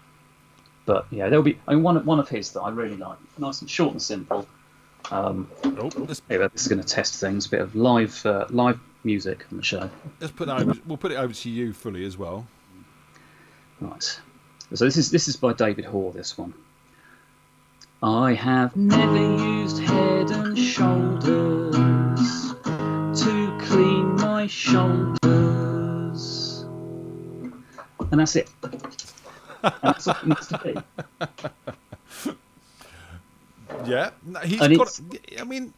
S6: But yeah, there'll be one of his that I really like, nice and short and simple.
S5: Let's
S6: Anyway, this is going to test things. A bit of live music on the show.
S5: put that over. We'll put it over to you fully as well.
S6: Right. So this is by David Hoare. This one. I have never used Head and Shoulders to clean my shoulders, and that's it. And that's all it needs to be.
S5: Yeah, no, he's
S6: And
S5: got. I mean,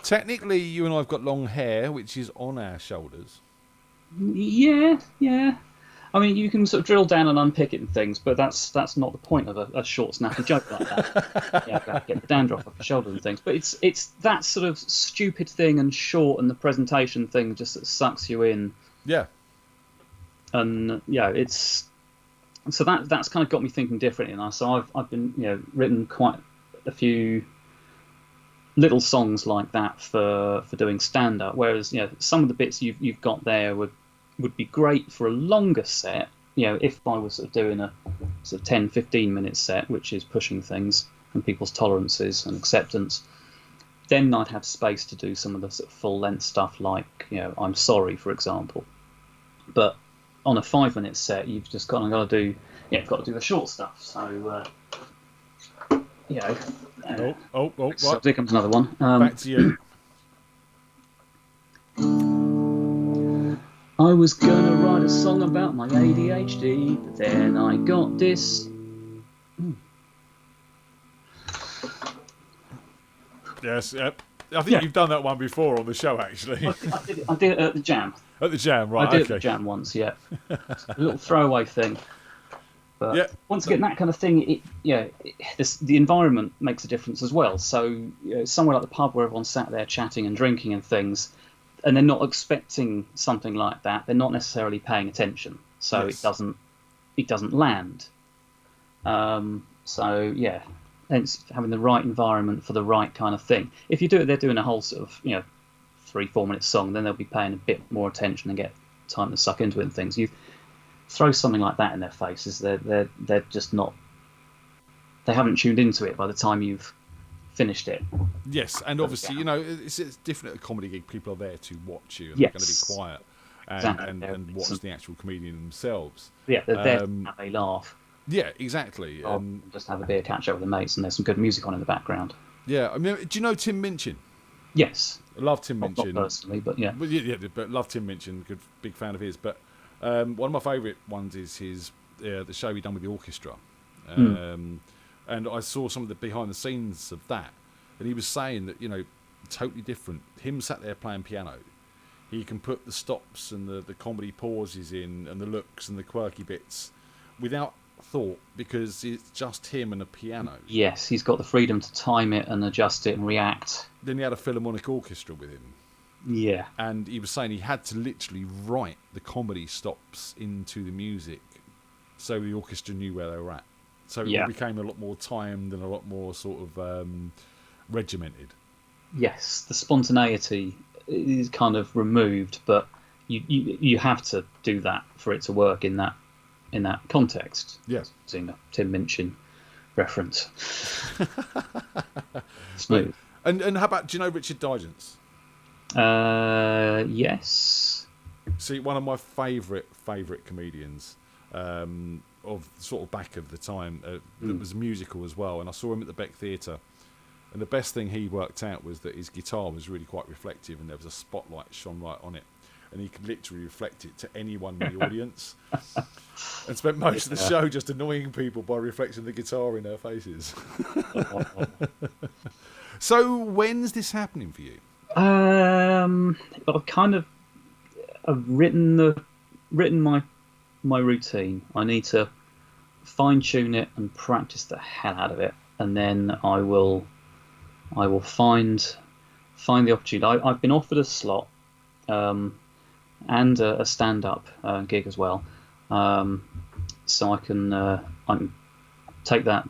S5: technically, you and I've got long hair, which is on our shoulders.
S6: Yeah. I mean, you can sort of drill down and unpick it and things, but that's not the point of a short, snappy joke like that. Yeah, get the dandruff off your shoulders and things. But it's that sort of stupid thing and short and the presentation thing just that sucks you in.
S5: Yeah.
S6: And yeah, it's so that's kind of got me thinking differently now. So I've been written quite a few little songs like that for doing stand up, whereas some of the bits you've got there would be great for a longer set. If I was sort of doing a sort of 10-15 minute set, which is pushing things and people's tolerances and acceptance, then I'd have space to do some of the sort of full length stuff like I'm Sorry, for example. But on a 5-minute set, you've just got to do the short stuff. So
S5: Right.
S6: So here comes another one.
S5: Back to you.
S6: I was gonna write a song about my ADHD, but then I got this.
S5: Yes, yep. I think you've done that one before on the show, actually.
S6: I did it at the Jam.
S5: At the Jam, right?
S6: I did it at the Jam once, yeah. A little throwaway thing. But once again, that kind of thing, the environment makes a difference as well. So somewhere like the pub where everyone's sat there chatting and drinking and things, and they're not expecting something like that, they're not necessarily paying attention. So it doesn't land. Hence having the right environment for the right kind of thing. If you do it, they're doing a whole sort of 3-4 minute song, then they'll be paying a bit more attention and get time to suck into it and things. You throw something like that in their faces, they're just not. They haven't tuned into it by the time you've finished it.
S5: Yes, and obviously it's different at a comedy gig. People are there to watch you, and they're going to be quiet and watch the actual comedian themselves.
S6: Yeah, they're there to have a laugh.
S5: Yeah, exactly.
S6: Just have a beer, catch up with the mates, and there's some good music on in the background.
S5: Yeah, I mean, do you know Tim Minchin?
S6: Yes.
S5: I love Tim Minchin.
S6: Not personally, but yeah.
S5: But love Tim Minchin. Big fan of his. But one of my favourite ones is his the show he done with the orchestra, and I saw some of the behind the scenes of that, and he was saying that totally different. Him sat there playing piano. He can put the stops and the comedy pauses in and the looks and the quirky bits without thought, because it's just him and a piano.
S6: Yes, he's got the freedom to time it and adjust it and react.
S5: Then he had a Philharmonic orchestra with him.
S6: Yeah.
S5: And he was saying he had to literally write the comedy stops into the music so the orchestra knew where they were at. So it became a lot more timed and a lot more sort of regimented.
S6: Yes, the spontaneity is kind of removed, but you have to do that for it to work in that context.
S5: Yes.
S6: Seeing a Tim Minchin reference. Smooth.
S5: And how about, do you know Richard Digance?
S6: Yes.
S5: See, one of my favourite comedians of sort of back of the time that was musical as well, and I saw him at the Beck Theatre, and the best thing he worked out was that his guitar was really quite reflective, and there was a spotlight shone right on it, and he could literally reflect it to anyone in the audience, and spent most of the show just annoying people by reflecting the guitar in their faces. So when's this happening for you?
S6: I've written my routine. I need to fine tune it and practice the hell out of it, and then I will find the opportunity. I've been offered a slot and a stand up gig as well, so I can take that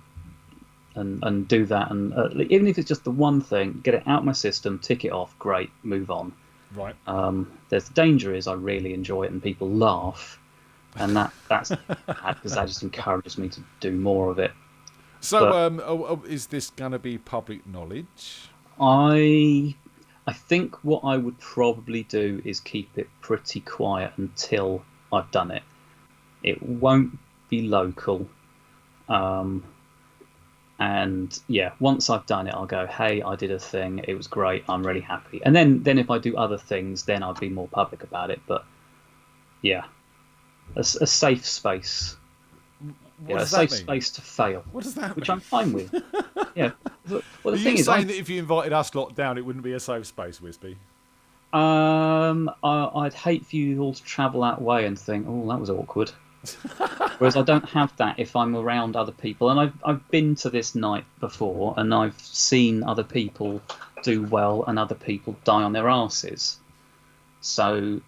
S6: and do that, and even if it's just the one thing, get it out of my system, tick it off, great, move on.
S5: Right.
S6: The danger is I really enjoy it and people laugh, and that's bad because that just encourages me to do more of it.
S5: So,
S6: But-
S5: is this going to be public knowledge?
S6: I think what I would probably do is keep it pretty quiet until I've done it. It won't be local. And yeah, once I've done it, I'll go, hey, I did a thing. It was great. I'm really happy. And then if I do other things, then I'll be more public about it. But yeah, a safe space.
S5: What
S6: A
S5: does that
S6: safe
S5: mean?
S6: space to fail.
S5: What does that
S6: Which
S5: mean?
S6: I'm fine with. Yeah. Well,
S5: Are
S6: the
S5: you
S6: thing is,
S5: saying that if you invited us lot down, it wouldn't be a safe space, Wispy?
S6: I'd hate for you all to travel that way and think, oh, that was awkward. Whereas I don't have that if I'm around other people, and I've been to this night before, and I've seen other people do well and other people die on their asses. So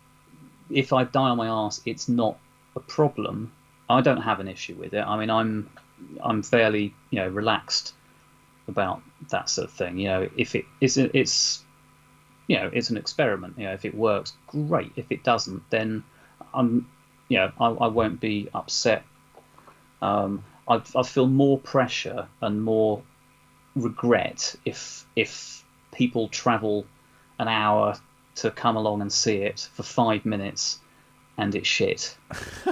S6: if I die on my arse, it's not a problem. I don't have an issue with it. I mean, I'm fairly relaxed about that sort of thing. If it's it's an experiment. If it works, great. If it doesn't, then I won't be upset. I feel more pressure and more regret if people travel an hour to come along and see it for 5 minutes and it's shit.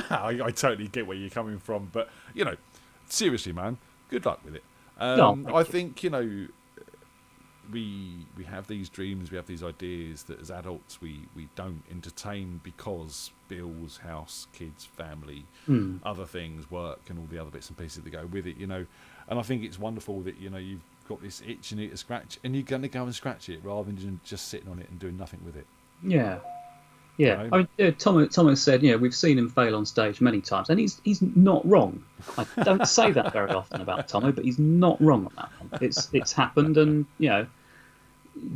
S5: I totally get where you're coming from, but seriously, man, good luck with it.
S6: Thank
S5: I
S6: you.
S5: think we have these dreams, we have these ideas that as adults we don't entertain because bills, house, kids, family, other things, work, and all the other bits and pieces that go with it. And I think it's wonderful that you've got this itch you need to scratch, and you're going to go and scratch it rather than just sitting on it and doing nothing with it.
S6: Yeah. Yeah,
S5: Right.
S6: I mean, Thomas said, we've seen him fail on stage many times, and he's not wrong. I don't say that very often about Tomo, but he's not wrong on that one. It's happened, and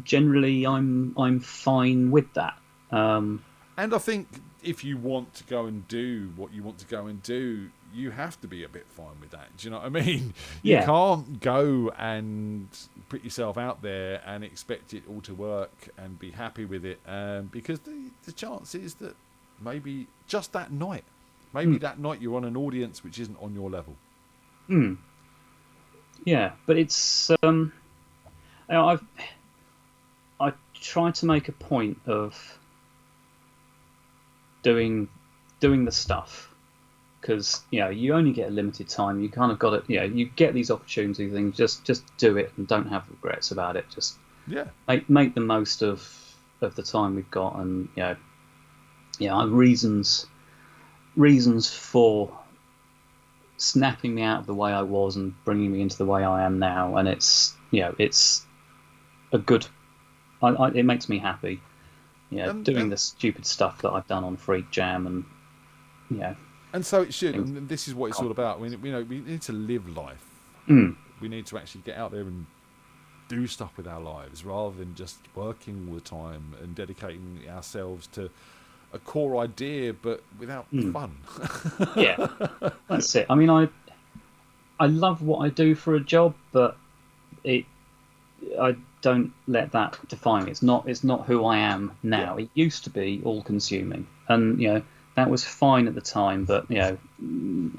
S6: generally I'm fine with that.
S5: And I think if you want to go and do what you want to go and do, you have to be a bit fine with that. Do you know what I mean?
S6: Yeah.
S5: You can't go and put yourself out there and expect it all to work and be happy with it, because the chance is that maybe just that night, that night you're on an audience which isn't on your level.
S6: Yeah, but it's I try to make a point of doing the stuff, because you only get a limited time. You kind of got to you get these opportunities and just do it and don't have regrets about it. Just make the most of the time we've got, and reasons for snapping me out of the way I was and bringing me into the way I am now, and it's a good. It makes me happy. Doing the stupid stuff that I've done on Freakjam, and
S5: And so it should, and this is what it's all about. We need to live life. We need to actually get out there and do stuff with our lives, rather than just working all the time and dedicating ourselves to a core idea, but without fun.
S6: yeah, that's it. I mean, I love what I do for a job, but I don't let that define me. It's not who I am now.
S5: Yeah.
S6: It used to be all consuming, and that was fine at the time, but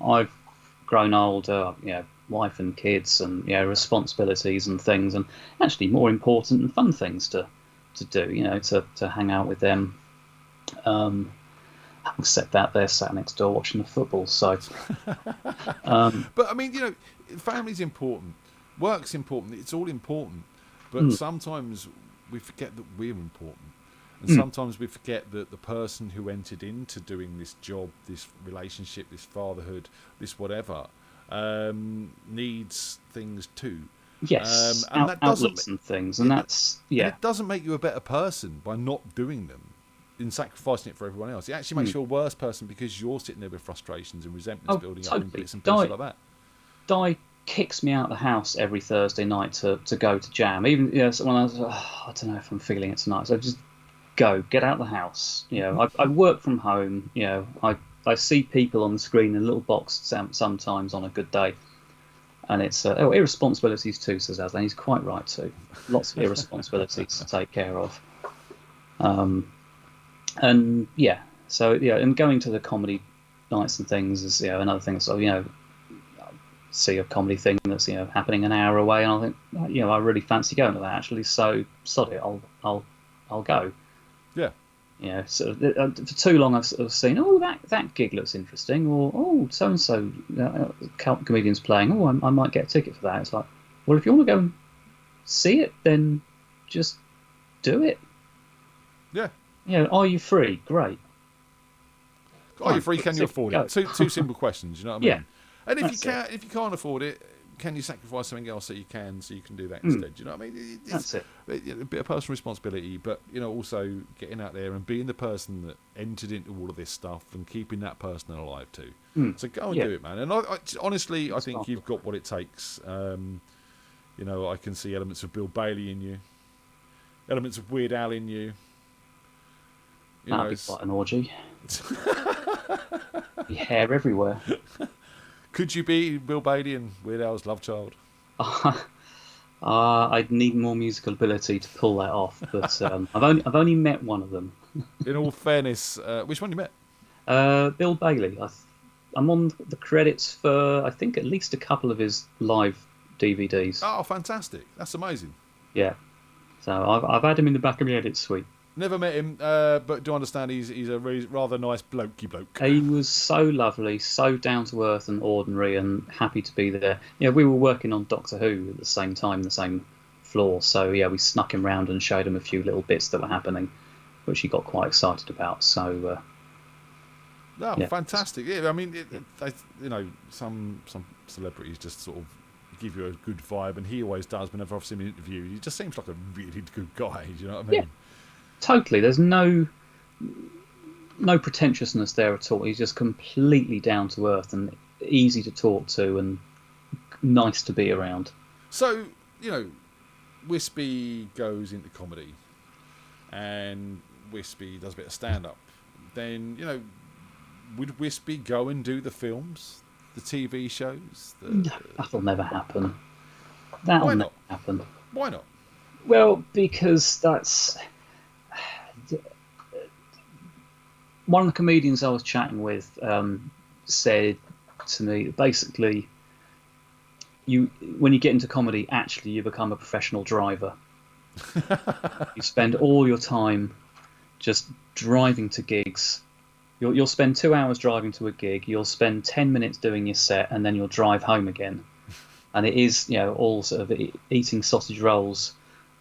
S6: I've grown older, wife and kids, and responsibilities and things, and actually more important and fun things to do, to hang out with them. Except that they're sat next door watching the football, so
S5: But I mean, family's important, work's important, it's all important, but sometimes we forget that we're important. And sometimes we forget that the person who entered into doing this job, this relationship, this fatherhood, this whatever, needs things too.
S6: yes,
S5: and that doesn't
S6: outlets and things, and that's
S5: And it doesn't make you a better person by not doing them and sacrificing it for everyone else. It actually makes you a worse person because you're sitting there with frustrations and resentments building up and bits and pieces like that.
S6: Di kicks me out of the house every Thursday night to go to jam. Even when I was, I don't know if I'm feeling it tonight, so just get out of the house. I work from home. I see people on the screen in a little box sometimes on a good day, and it's irresponsibilities too, says Aslan. He's quite right too. Lots of irresponsibilities to take care of. And and going to the comedy nights and things is another thing. So see a comedy thing that's happening an hour away, and I think I really fancy going to that actually. So sod it, I'll go.
S5: Yeah.
S6: For too long I've sort of seen, that gig looks interesting, or so and so comedians playing. I might get a ticket for that. It's like, well, if you want to go and see it, then just do it.
S5: Yeah.
S6: Are you free? Great.
S5: Are you free? Can you afford it? Two simple questions. You know what I mean?
S6: Yeah.
S5: And if you can't afford it, can you sacrifice something else that you can, so you can do that instead? Do you know what I mean?
S6: That's it.
S5: A bit of personal responsibility, but also getting out there and being the person that entered into all of this stuff and keeping that person alive too. So go and do it, man. And honestly, I think you've got what it takes. I can see elements of Bill Bailey in you, elements of Weird Al in you.
S6: That'd be quite an orgy. Be hair everywhere.
S5: Could you be Bill Bailey and Weird Al's love child?
S6: I'd need more musical ability to pull that off, but I've only met one of them.
S5: In all fairness, which one you met?
S6: Bill Bailey. I'm on the credits for I think at least a couple of his live DVDs.
S5: Oh, fantastic! That's amazing.
S6: Yeah. So I've had him in the back of my head. It's sweet.
S5: Never met him, but do understand he's a rather nice blokey bloke.
S6: He was so lovely, so down to earth and ordinary, and happy to be there. We were working on Doctor Who at the same time, the same floor. So we snuck him round and showed him a few little bits that were happening, which he got quite excited about. So.
S5: Fantastic! Yeah, I mean, some celebrities just sort of give you a good vibe, and he always does. Whenever I've seen him interview, he just seems like a really good guy. Do you know what I mean?
S6: Yeah. Totally. There's no pretentiousness there at all. He's just completely down to earth and easy to talk to and nice to be around.
S5: So, Wispy goes into comedy and Wispy does a bit of stand-up. Then, would Wispy go and do the films, the TV shows?
S6: That'll never happen. That'll never happen.
S5: Why not?
S6: Well, because that's... One of the comedians I was chatting with said to me, basically, when you get into comedy, actually you become a professional driver. You spend all your time just driving to gigs. You'll spend 2 hours driving to a gig. You'll spend 10 minutes doing your set, and then you'll drive home again. And it is, all sort of eating sausage rolls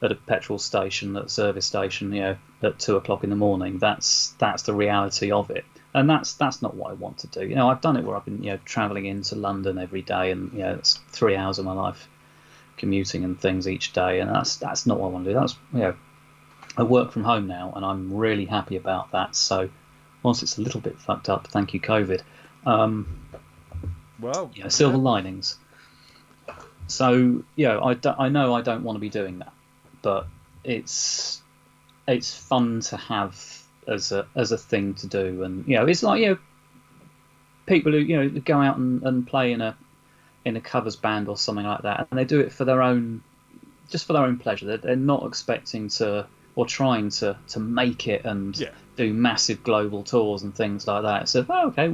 S6: at a petrol station, at a service station, at 2:00 in the morning. That's the reality of it, and that's not what I want to do. I've done it where I've been travelling into London every day, and it's 3 hours of my life commuting and things each day, and that's not what I want to do. That's I work from home now, and I'm really happy about that. So, whilst it's a little bit fucked up, thank you COVID. Silver linings. So I know I don't want to be doing that. But it's fun to have as a thing to do, and it's like people who go out and play in a covers band or something like that, and they do it for their own pleasure. They're not expecting to or trying to make it and do massive global tours and things like that. So okay,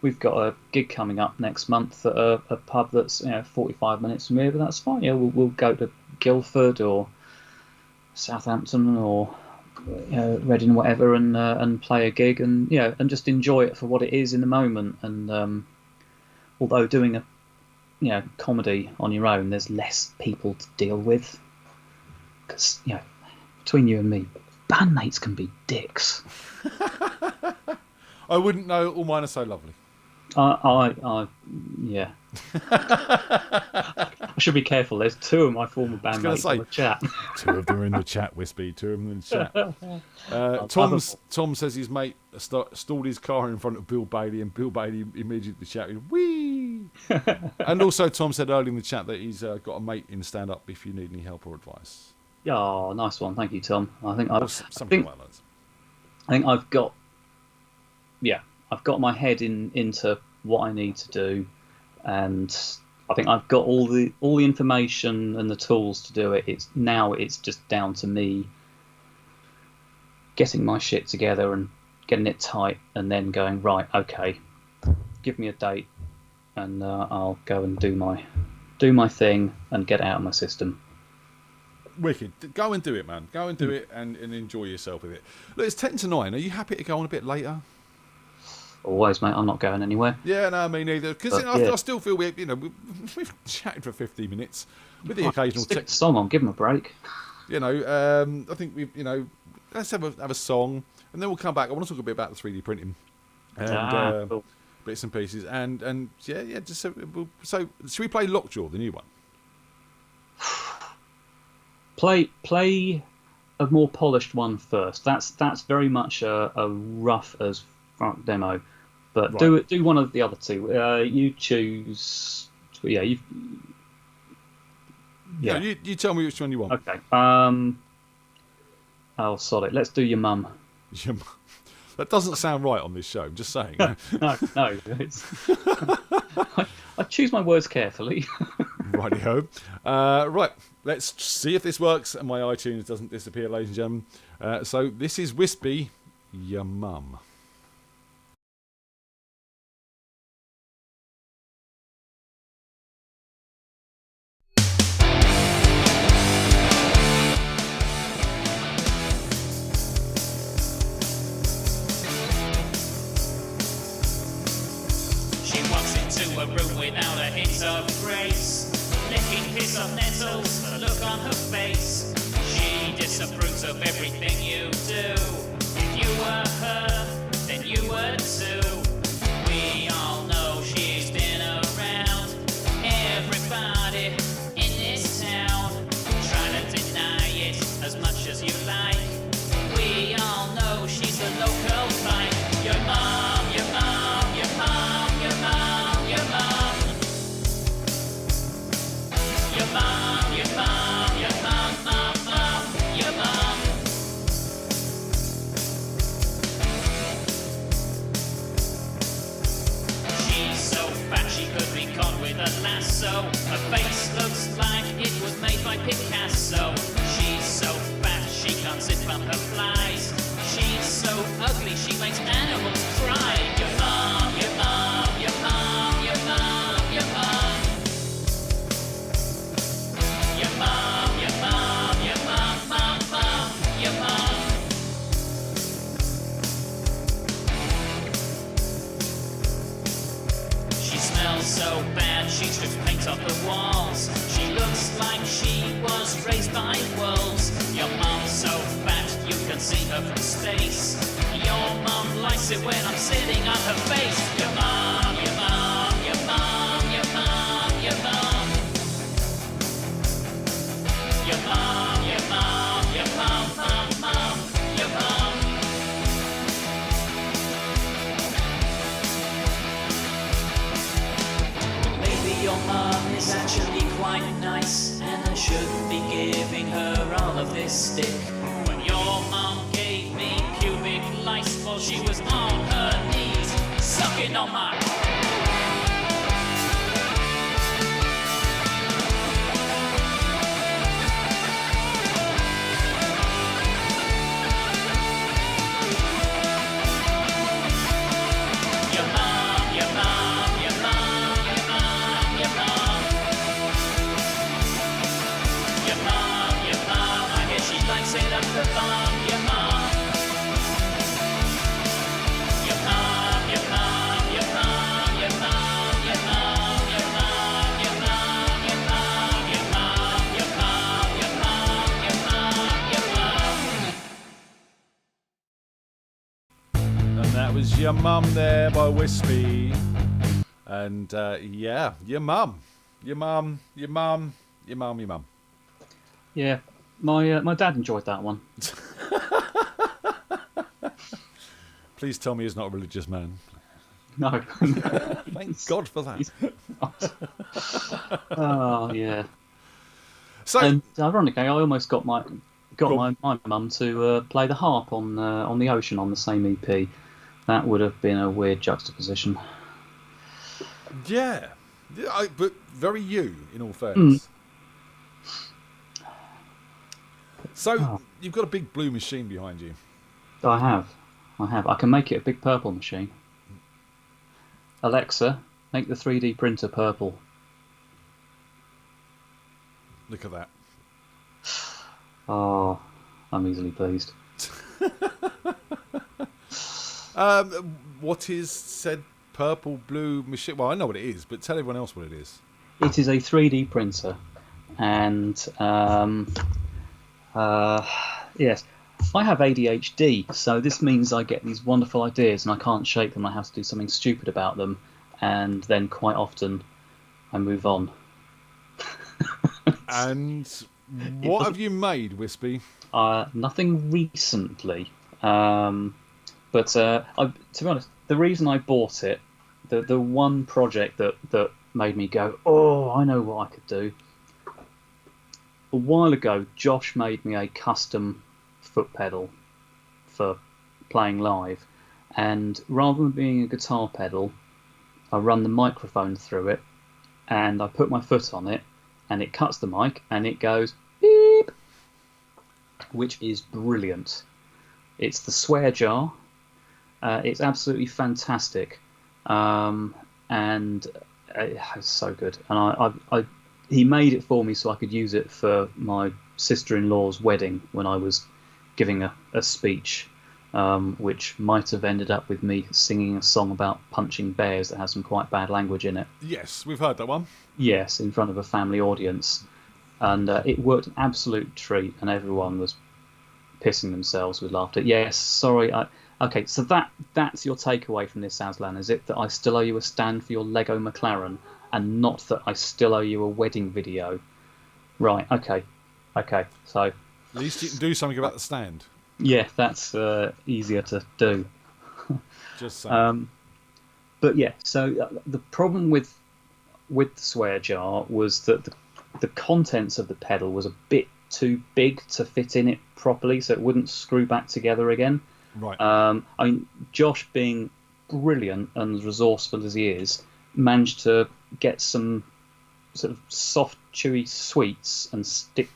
S6: we've got a gig coming up next month at a pub that's 45 minutes from here, but that's fine. We'll go to Guildford or Southampton or Reading, whatever, and play a gig and and just enjoy it for what it is in the moment. And although doing a comedy on your own, there's less people to deal with, because between you and me, bandmates can be dicks.
S5: I wouldn't know. All mine are so lovely.
S6: Yeah. I should be careful. There's 2 of my former bandmates in the chat.
S5: 2 of them are in the chat, Wispy. 2 of them in the chat. Tom says his mate stalled his car in front of Bill Bailey, and Bill Bailey immediately shouted, "Wee!" And also Tom said earlier in the chat that he's got a mate in stand-up if you need any help or advice.
S6: Yeah, nice one. Thank you, Tom. I think I've got my head into what I need to do, and I think I've got all the information and the tools to do it. It's just down to me getting my shit together and getting it tight, and then going, right, okay, give me a date and I'll go and do my thing and get it out of my system.
S5: Wicked. Go and do it, man. Go and do it and enjoy yourself with it. Look, it's 10 to 9. Are you happy to go on a bit later?
S6: Always, mate. I'm not going anywhere.
S5: Yeah, no, me neither. Because I still feel we've chatted for 15 minutes with the occasional
S6: Stick the song on. Give them a break.
S5: I think let's have a song, and then we'll come back. I want to talk a bit about the 3D printing and
S6: Cool.
S5: bits and pieces, and just so should we play Lockjaw, the new one?
S6: Play a more polished one first. That's very much a rough as fuck demo, but
S5: Right.
S6: do one of the other two. You choose. Yeah, you.
S5: Yeah, you tell me which one you want.
S6: Okay. Oh, sorry. Let's do your mum.
S5: That doesn't sound right on this show. I'm just saying.
S6: No. It's... I choose my words carefully.
S5: Righty-ho. Right, let's see if this works and my iTunes doesn't disappear, ladies and gentlemen. So this is Wispy, Your Mum.
S7: She walks into a room without a hint of grace, licking piss of nettles, a look on her face. She disapproves of everything you do. If you were her, then you were too. We all know she's been around everybody in this town. Try to deny it as much as you like. We all know she's the local type. Your mom, your mom, your mom, your mom, your mom. Your mom, your mom, your mom, mom, mom, your mom. She's so fat she could be caught with a lasso. Her face looks like it was made by Picasso. She's so fat she can't sit from her flies. She's so ugly she makes animals cry. Your mom, your mom, your mom, your mom, your mom. Your mom, your mom, your mom, mom, mom, your mom. She smells so bad, she strips paint off the walls. She looks like she was raised by wolves. Your mom's so fat, you can see her from space. Your mom likes it when I'm sitting on her face. Your mom, your mom, your mom, your mom, your mom. Your mom, your mom, your mom, mom, mom, your mom. Maybe your mom is actually quite nice, and I shouldn't be giving her all of this stick. When your mom gave me pubic lice while she was on her knees, sucking on my. Your mom, your mom, your mom, your mom, your mom. Your mom, your mom, I hear she likes it up the bum. Your mom. Your mom, your mom, your mom, your mom, your mom, your mom, your mom, your mom, your mom, your mom, your mom, your mom, your mom.
S5: And that was Your Mum there by Wispy. And your mum. Your mum, your mum, your mum, your mum.
S6: Yeah, my dad enjoyed that one.
S5: Please tell me he's not a religious man.
S6: No.
S5: Thank God for that.
S6: Oh yeah.
S5: So,
S6: And ironically, I almost got my mum to play the harp on the Ocean on the same EP. That would have been a weird juxtaposition.
S5: yeah, but very you, in all fairness. So, you've got a big blue machine behind you.
S6: I have. I can make it a big purple machine. Alexa, Make the 3D printer purple.
S5: Look at that.
S6: Oh, I'm easily pleased.
S5: What is said purple, blue machine? Well, I know what it is, but tell everyone else what it is.
S6: It is a 3D printer, and yes, I have ADHD, so this means I get these wonderful ideas and I can't shake them. I have to do something stupid about them, and then quite often I move on.
S5: And what have you made, Wispy?
S6: Nothing recently, but to be honest, the reason I bought it, the one project that made me go, oh, I know what I could do. A while ago, Josh made me a custom foot pedal for playing live, and rather than being a guitar pedal, I run the microphone through it, and I put my foot on it, and it cuts the mic, and it goes beep, which is brilliant. It's the swear jar. It's absolutely fantastic, and it's so good. And he made it for me so I could use it for my sister-in-law's wedding when I was giving a speech, which might have ended up with me singing a song about punching bears that has some quite bad language in it.
S5: Yes, we've heard that one.
S6: Yes, in front of a family audience. And it worked an absolute treat, and everyone was pissing themselves with laughter. Yes, sorry. Okay, so that's your takeaway from this, Aslan, is it? That I still owe you a stand for your Lego McLaren, and not that I still owe you a wedding video? Right, okay, so...
S5: At least you can do something about the stand.
S6: Yeah, that's easier to do.
S5: Just saying.
S6: But yeah, so the problem with the swear jar was that the contents of the pedal was a bit too big to fit in it properly, so it wouldn't screw back together again.
S5: Right.
S6: I mean, Josh, being brilliant and as resourceful as he is, managed to get some sort of soft, chewy sweets and stick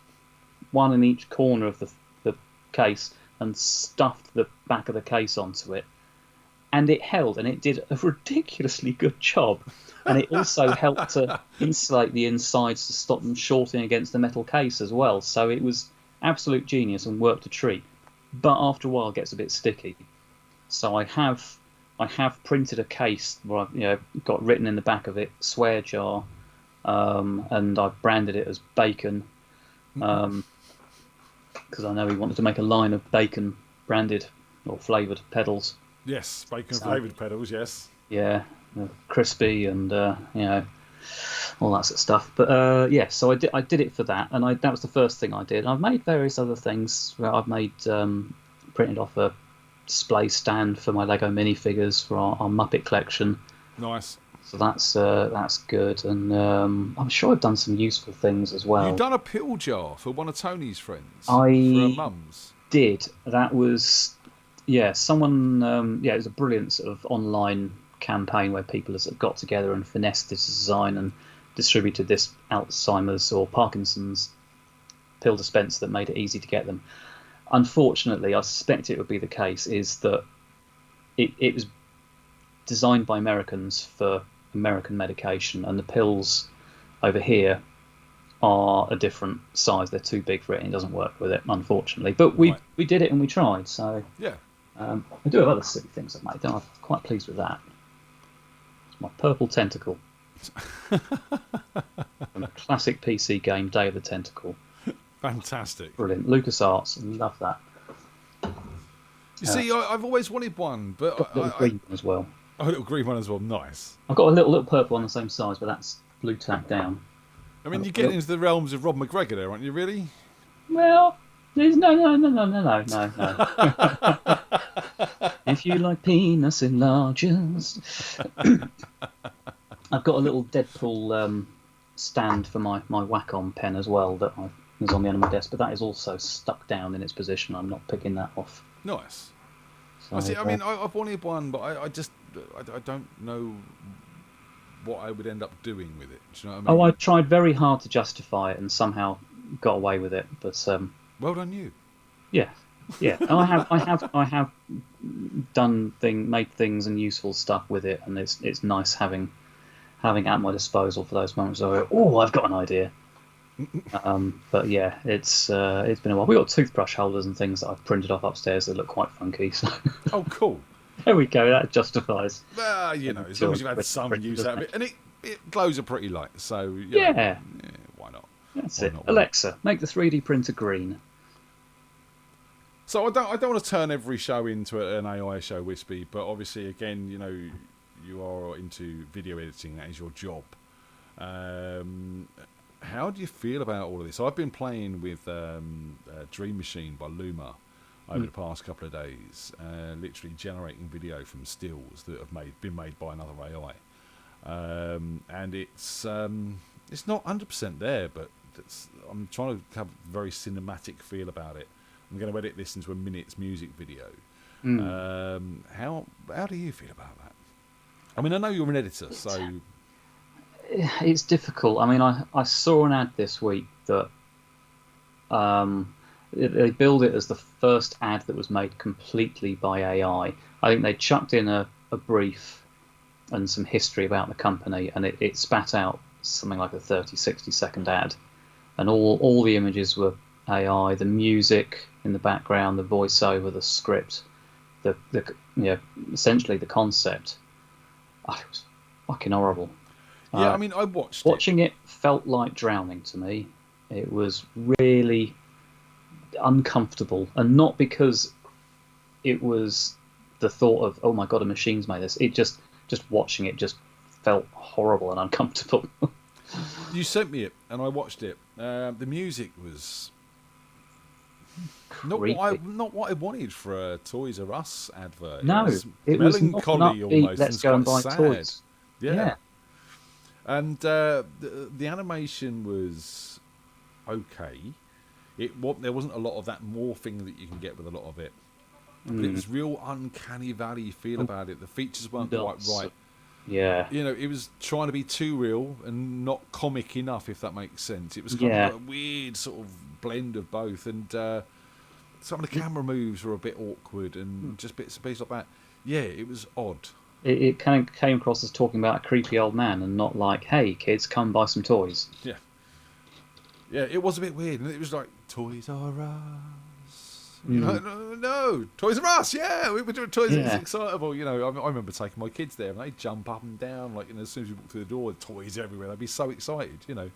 S6: one in each corner of the case and stuffed the back of the case onto it. And it held, and it did a ridiculously good job. And it also helped to insulate the insides to stop them shorting against the metal case as well. So it was absolute genius and worked a treat. But after a while, it gets a bit sticky. So I have printed a case where I've got written in the back of it "swear jar," and I've branded it as bacon, because I know he wanted to make a line of bacon branded or flavoured pedals.
S5: Yes, bacon flavoured pedals. Yes.
S6: Yeah, crispy and all that sort of stuff. But yeah, so I did it for that, and that was the first thing I did. And I've made various other things. I've made printed off a display stand for my Lego minifigures for our Muppet collection.
S5: Nice.
S6: So that's good, and I'm sure I've done some useful things as well.
S5: You've done a pill jar for one of Tony's friends.
S6: I
S5: for her mum's.
S6: Did. That was someone. It was a brilliant sort of online campaign where people have got together and finessed this design and distributed this Alzheimer's or Parkinson's pill dispenser that made it easy to get them. Unfortunately, I suspect it would be the case, is that it was designed by Americans for American medication, and the pills over here are a different size. They're too big for it, and it doesn't work with it, unfortunately. But we did it and we tried, so
S5: yeah.
S6: I do have other silly things I've made, and I'm quite pleased with that. It's my purple tentacle from a classic PC game, Day of the Tentacle.
S5: Fantastic.
S6: Brilliant. LucasArts, love that.
S5: You see, I've always wanted one, but
S6: Got a little green one as well.
S5: A little green one as well. Nice.
S6: I've got a little purple one the same size, but that's blue tacked down.
S5: I mean, you're getting into the realms of Rob McGregor there, aren't you? Really?
S6: Well, there's no. If you like penis enlargers. I've got a little Deadpool stand for my Wacom pen as well that is on the end of my desk, but that is also stuck down in its position. I'm not picking that off.
S5: Nice.
S6: So,
S5: I mean, I've wanted one, but I don't know what I would end up doing with it. Do you know what I mean?
S6: I tried very hard to justify it and somehow got away with it, but
S5: well done, you.
S6: Yeah. I have made things and useful stuff with it, and it's nice having having at my disposal for those moments where I go, oh, I've got an idea. But yeah, it's been a while. We've got toothbrush holders and things that I've printed off upstairs that look quite funky. So
S5: Oh, cool.
S6: there we go. That justifies.
S5: You know, as long as you've had some use out of it, and it glows a pretty light. So you know,
S6: Yeah.
S5: why not?
S6: That's
S5: Why
S6: it.
S5: not?
S6: Alexa, make the 3D printer green.
S5: So I don't want to turn every show into an AI show, Wispy. But obviously, again, you know, you are into video editing. That is your job. How do you feel about all of this? I've been playing with Dream Machine by Luma over the past couple of days, literally generating video from stills that have been made by another AI, and it's not 100% there, but I'm trying to have a very cinematic feel about it. I'm going to edit this into a minute's music video. How do you feel about that? I mean, I know you're an editor, so
S6: It's difficult. I mean, I saw an ad this week that they billed it as the first ad that was made completely by AI. I think they chucked in a brief and some history about the company, and it spat out something like a 30, 60-second ad. And all the images were AI, the music in the background, the voiceover, the script, essentially the concept. Oh, it was fucking horrible.
S5: yeah. I mean, I watched
S6: Watching it felt like drowning to me. It was really uncomfortable, and not because it was the thought of, oh my god, a machine's made this. It just watching it just felt horrible and uncomfortable.
S5: You sent me it, and I watched it. The music was not what I wanted for a Toys R Us advert.
S6: No,
S5: it was melancholy
S6: not upbeat,
S5: almost.
S6: let's
S5: and
S6: go and
S5: quite
S6: buy
S5: sad.
S6: toys.
S5: Yeah. And the animation was okay. There wasn't a lot of that morphing that you can get with a lot of it. But it was real uncanny valley feel about it. The features weren't quite right.
S6: Yeah.
S5: You know, it was trying to be too real and not comic enough, if that makes sense. It was kind of a weird sort of blend of both. And some of the camera moves were a bit awkward and just bits and pieces like that. Yeah, it was odd.
S6: It kind of came across as talking about a creepy old man and not like, hey, kids, come buy some toys.
S5: Yeah. Yeah, it was a bit weird. And it was like, Toys R Us. You know, no, Toys R Us, yeah, we were doing Toys R Us, it's excitable. You know, I remember taking my kids there and they'd jump up and down, like, you know, as soon as you walk through the door, toys everywhere. They'd be so excited, you know.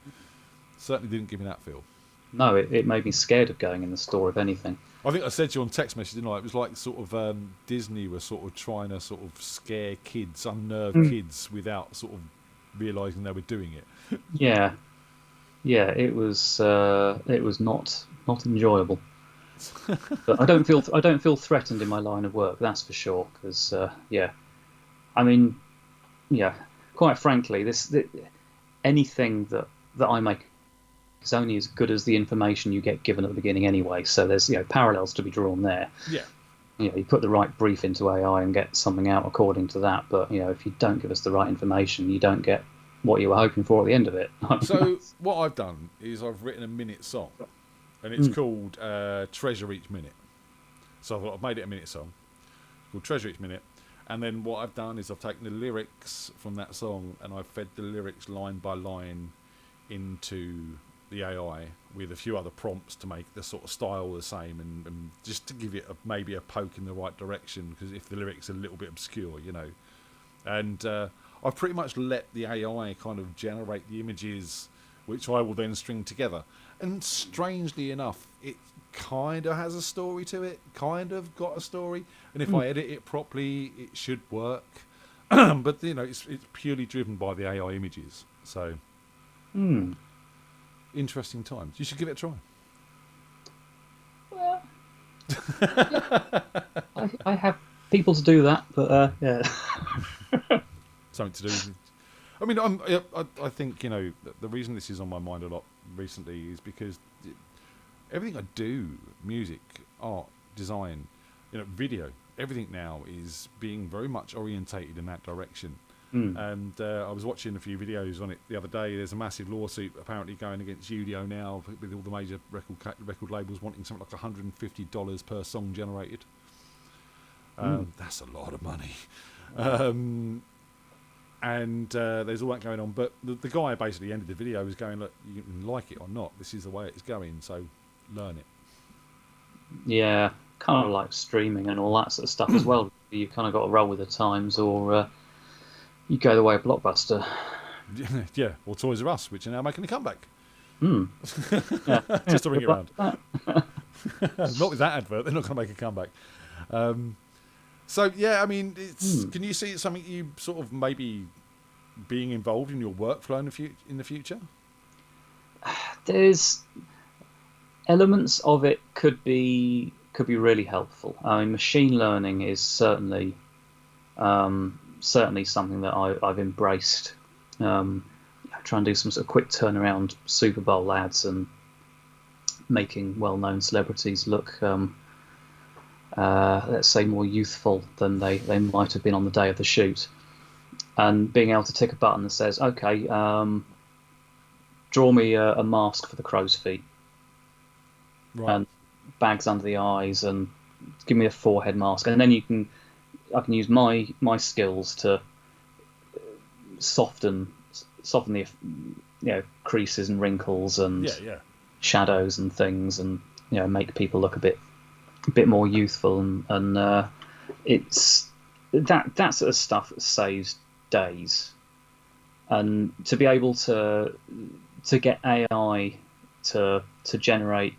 S5: Certainly didn't give me that feel.
S6: No, it made me scared of going in the store, if anything.
S5: I think I said to you on text message, didn't I? It was like sort of Disney were sort of trying to sort of scare kids, unnerve kids without sort of realising they were doing it.
S6: Yeah, it was not enjoyable. But I don't feel threatened in my line of work, that's for sure. Because I mean, quite frankly, anything that I make is only as good as the information you get given at the beginning anyway. So there's parallels to be drawn there.
S5: Yeah.
S6: You put the right brief into AI and get something out according to that. But if you don't give us the right information, you don't get what you were hoping for at the end of it.
S5: So what I've done is I've written a minute song, and it's called Treasure Each Minute. So I thought I've made it a minute song. It's called Treasure Each Minute. And then what I've done is I've taken the lyrics from that song and I've fed the lyrics line by line into the AI with a few other prompts to make the sort of style the same and just to give it maybe a poke in the right direction, because if the lyrics are a little bit obscure, and I've pretty much let the AI kind of generate the images which I will then string together, and strangely enough it kind of has a story to it, kind of got a story, and if I edit it properly it should work. But it's purely driven by the AI images, so interesting times. You should give it a try.
S6: Well, I have people to do that, but yeah.
S5: Something to do with it. I mean, I think the reason this is on my mind a lot recently is because everything I do, music, art, design, video, everything now is being very much orientated in that direction. And I was watching a few videos on it the other day. There's a massive lawsuit apparently going against Udio now, with all the major record labels wanting something like $150 per song generated. That's a lot of money. and there's all that going on. But the guy basically ended the video was going, look, you can like it or not. This is the way it's going, so learn it.
S6: Yeah, kind of like streaming and all that sort of stuff as well. You kind of got to roll with the times, or you go the way of Blockbuster.
S5: Yeah, or Toys R Us, which are now making a comeback.
S6: Yeah.
S5: Just to ring it round.
S6: That.
S5: Not with that advert, they're not going to make a comeback. So yeah, I mean, it's. Can you see it's something you sort of maybe being involved in your workflow in the future?
S6: There's elements of it could be really helpful. I mean, machine learning is certainly something that I've embraced. Try and do some sort of quick turnaround Super Bowl ads and making well-known celebrities look, let's say, more youthful than they might have been on the day of the shoot. And being able to tick a button that says, okay, draw me a mask for the crow's feet.
S5: Right.
S6: And bags under the eyes, and give me a forehead mask. And then I can use my skills to soften the creases and wrinkles and shadows and things, and make people look a bit more youthful, and it's that sort of stuff that saves days. And to be able to get AI to generate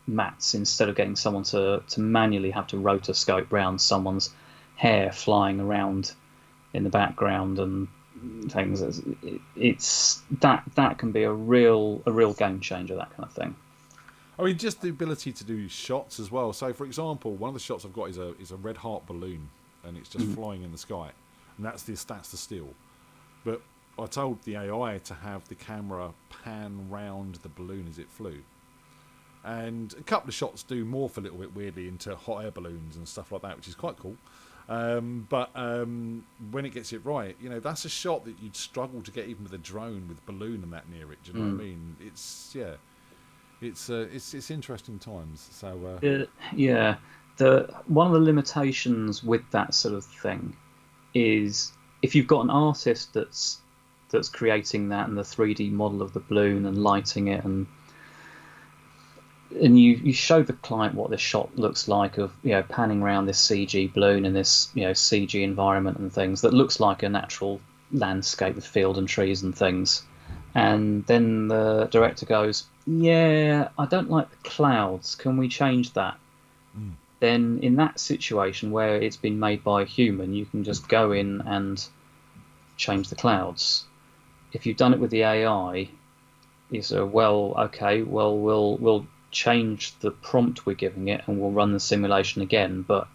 S6: mats instead of getting someone to manually have to rotoscope round someone's hair flying around in the background and things, it's that can be a real game changer, that kind of thing.
S5: I mean, just the ability to do shots as well. So, for example, one of the shots I've got is a red heart balloon, and it's just flying in the sky, and that's the still. But I told the AI to have the camera pan round the balloon as it flew, and a couple of shots do morph a little bit weirdly into hot air balloons and stuff like that, which is quite cool. But when it gets it right, that's a shot that you'd struggle to get even with a drone with balloon and that near it. Do you know what I mean? It's interesting times. So one of the limitations with that sort of thing is if you've got an artist that's creating that and the 3D model of the balloon and lighting it, and you show the client what this shot looks like of panning around this CG balloon in this CG environment and things that looks like a natural landscape with field and trees and things, and then the director goes, I don't like the clouds, can we change that? Then in that situation where it's been made by a human, you can just go in and change the clouds. If you've done it with the AI, you say, we'll change the prompt we're giving it and we'll run the simulation again, but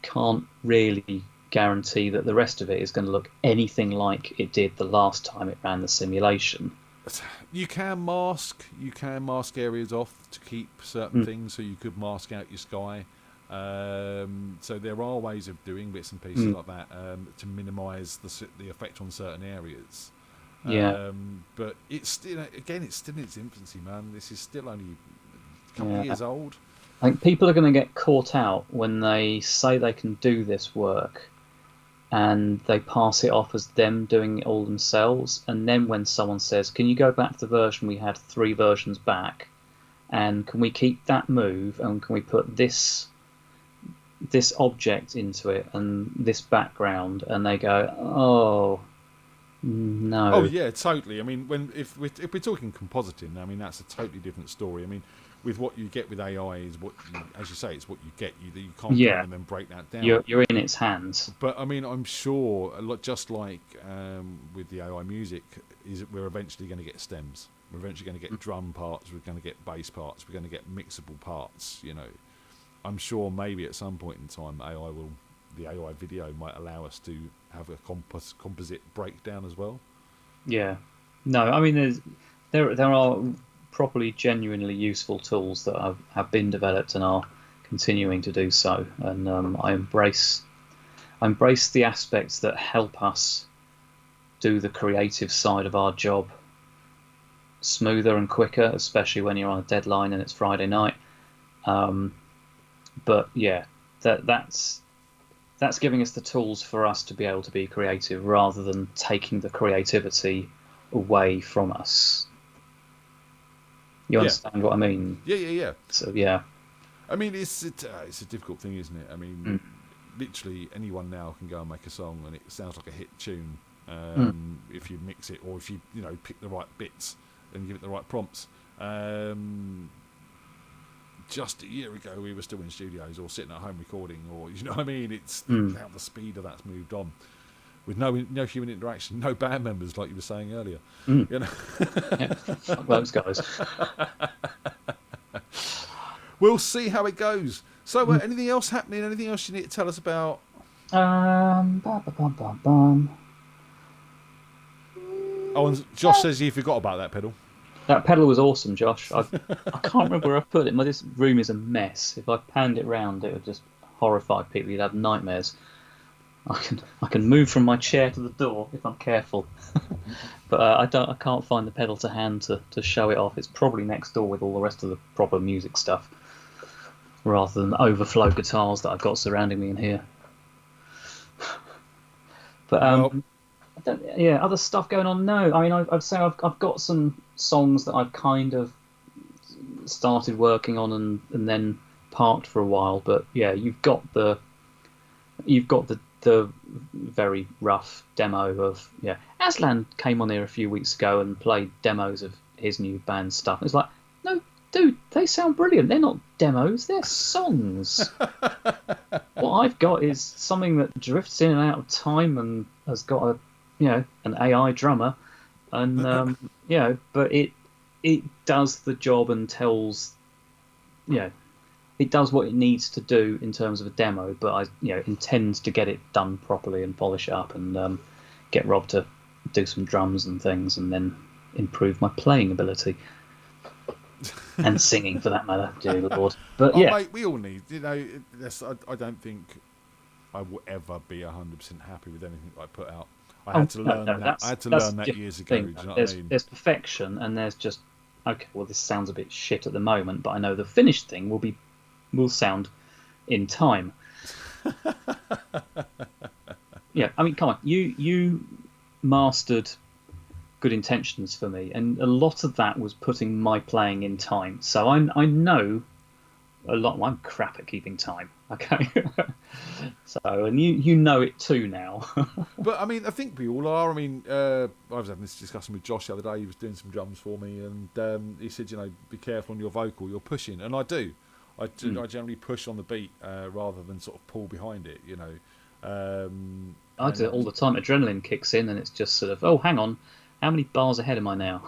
S5: can't really guarantee that the rest of it is going to look anything like it did the last time it ran the simulation. You can mask areas off to keep certain things, so you could mask out your sky. So there are ways of doing bits and pieces like that to minimise the effect on certain areas. But it's still, it's still in its infancy, man. This is still only a couple of years old.
S6: I think people are going to get caught out when they say they can do this work and they pass it off as them doing it all themselves, and then when someone says, can you go back to the version we had 3 versions back, and can we keep that move, and can we put this object into it and this background, and they go, oh no.
S5: Oh yeah, totally. I mean, if we're talking compositing, I mean that's a totally different story. I mean, with what you get with AI is what, as you say, it's what you get. You can't go and then break that down.
S6: You're in its hands.
S5: But I mean, I'm sure, just like with the AI music, is we're eventually going to get stems. We're eventually going to get drum parts. We're going to get bass parts. We're going to get mixable parts. I'm sure maybe at some point in time, the AI video might allow us to have a composite breakdown as well. Yeah.
S6: No, I mean, there are properly genuinely useful tools that have been developed and are continuing to do so, and I embrace the aspects that help us do the creative side of our job smoother and quicker, especially when you're on a deadline and it's Friday night. But yeah, that's that's giving us the tools for us to be able to be creative rather than taking the creativity away from us. You understand what I mean?
S5: Yeah.
S6: So yeah.
S5: I mean, it's a difficult thing, isn't it? I mean, literally anyone now can go and make a song, and it sounds like a hit tune if you mix it, or if you pick the right bits and give it the right prompts. Just a year ago, we were still in studios or sitting at home recording, or you know what I mean. It's now the speed of that's moved on, with no human interaction, no band members, like you were saying earlier. You know,
S6: Yeah, fuck those guys.
S5: We'll see how it goes. So, anything else happening? Anything else you need to tell us about?
S6: Bum, bum, bum, bum, bum.
S5: Oh, and Josh says he forgot about that pedal.
S6: That pedal was awesome, Josh. I can't remember where I put it. This room is a mess. If I panned it round, it would just horrify people. You'd have nightmares. I can move from my chair to the door if I'm careful, but I can't find the pedal to hand to show it off. It's probably next door with all the rest of the proper music stuff, rather than overflow guitars that I've got surrounding me in here. But other stuff going on. No, I mean I'd say I've got some songs that I've kind of started working on and then parked for a while. But yeah, you've got the very rough demo of Aslan came on here a few weeks ago and played demos of his new band stuff. It's like, no, dude, they sound brilliant. They're not demos, they're songs. What I've got is something that drifts in and out of time and has got an AI drummer, and but it does the job and tells, it does what it needs to do in terms of a demo, but I intend to get it done properly and polish it up and get Rob to do some drums and things, and then improve my playing ability and singing for that matter, dear Lord. But
S5: mate, we all need, I don't think I will ever be 100% happy with anything I put out. I had to learn that. I had to learn that years ago. Do you know what I mean?
S6: There's perfection, and there's just well, this sounds a bit shit at the moment, but I know the finished thing will sound in time. Yeah, I mean, come on, you mastered Good Intentions for me, and a lot of that was putting my playing in time. So I know a lot. Well, I'm crap at keeping time. Okay, so and you know it too now.
S5: But I mean, I think we all are. I mean, I was having this discussion with Josh the other day. He was doing some drums for me, and he said, be careful on your vocal. You're pushing, and I do. I generally push on the beat rather than sort of pull behind it.
S6: I do it all the time. Adrenaline kicks in, and it's just sort of, oh, hang on, how many bars ahead am I now?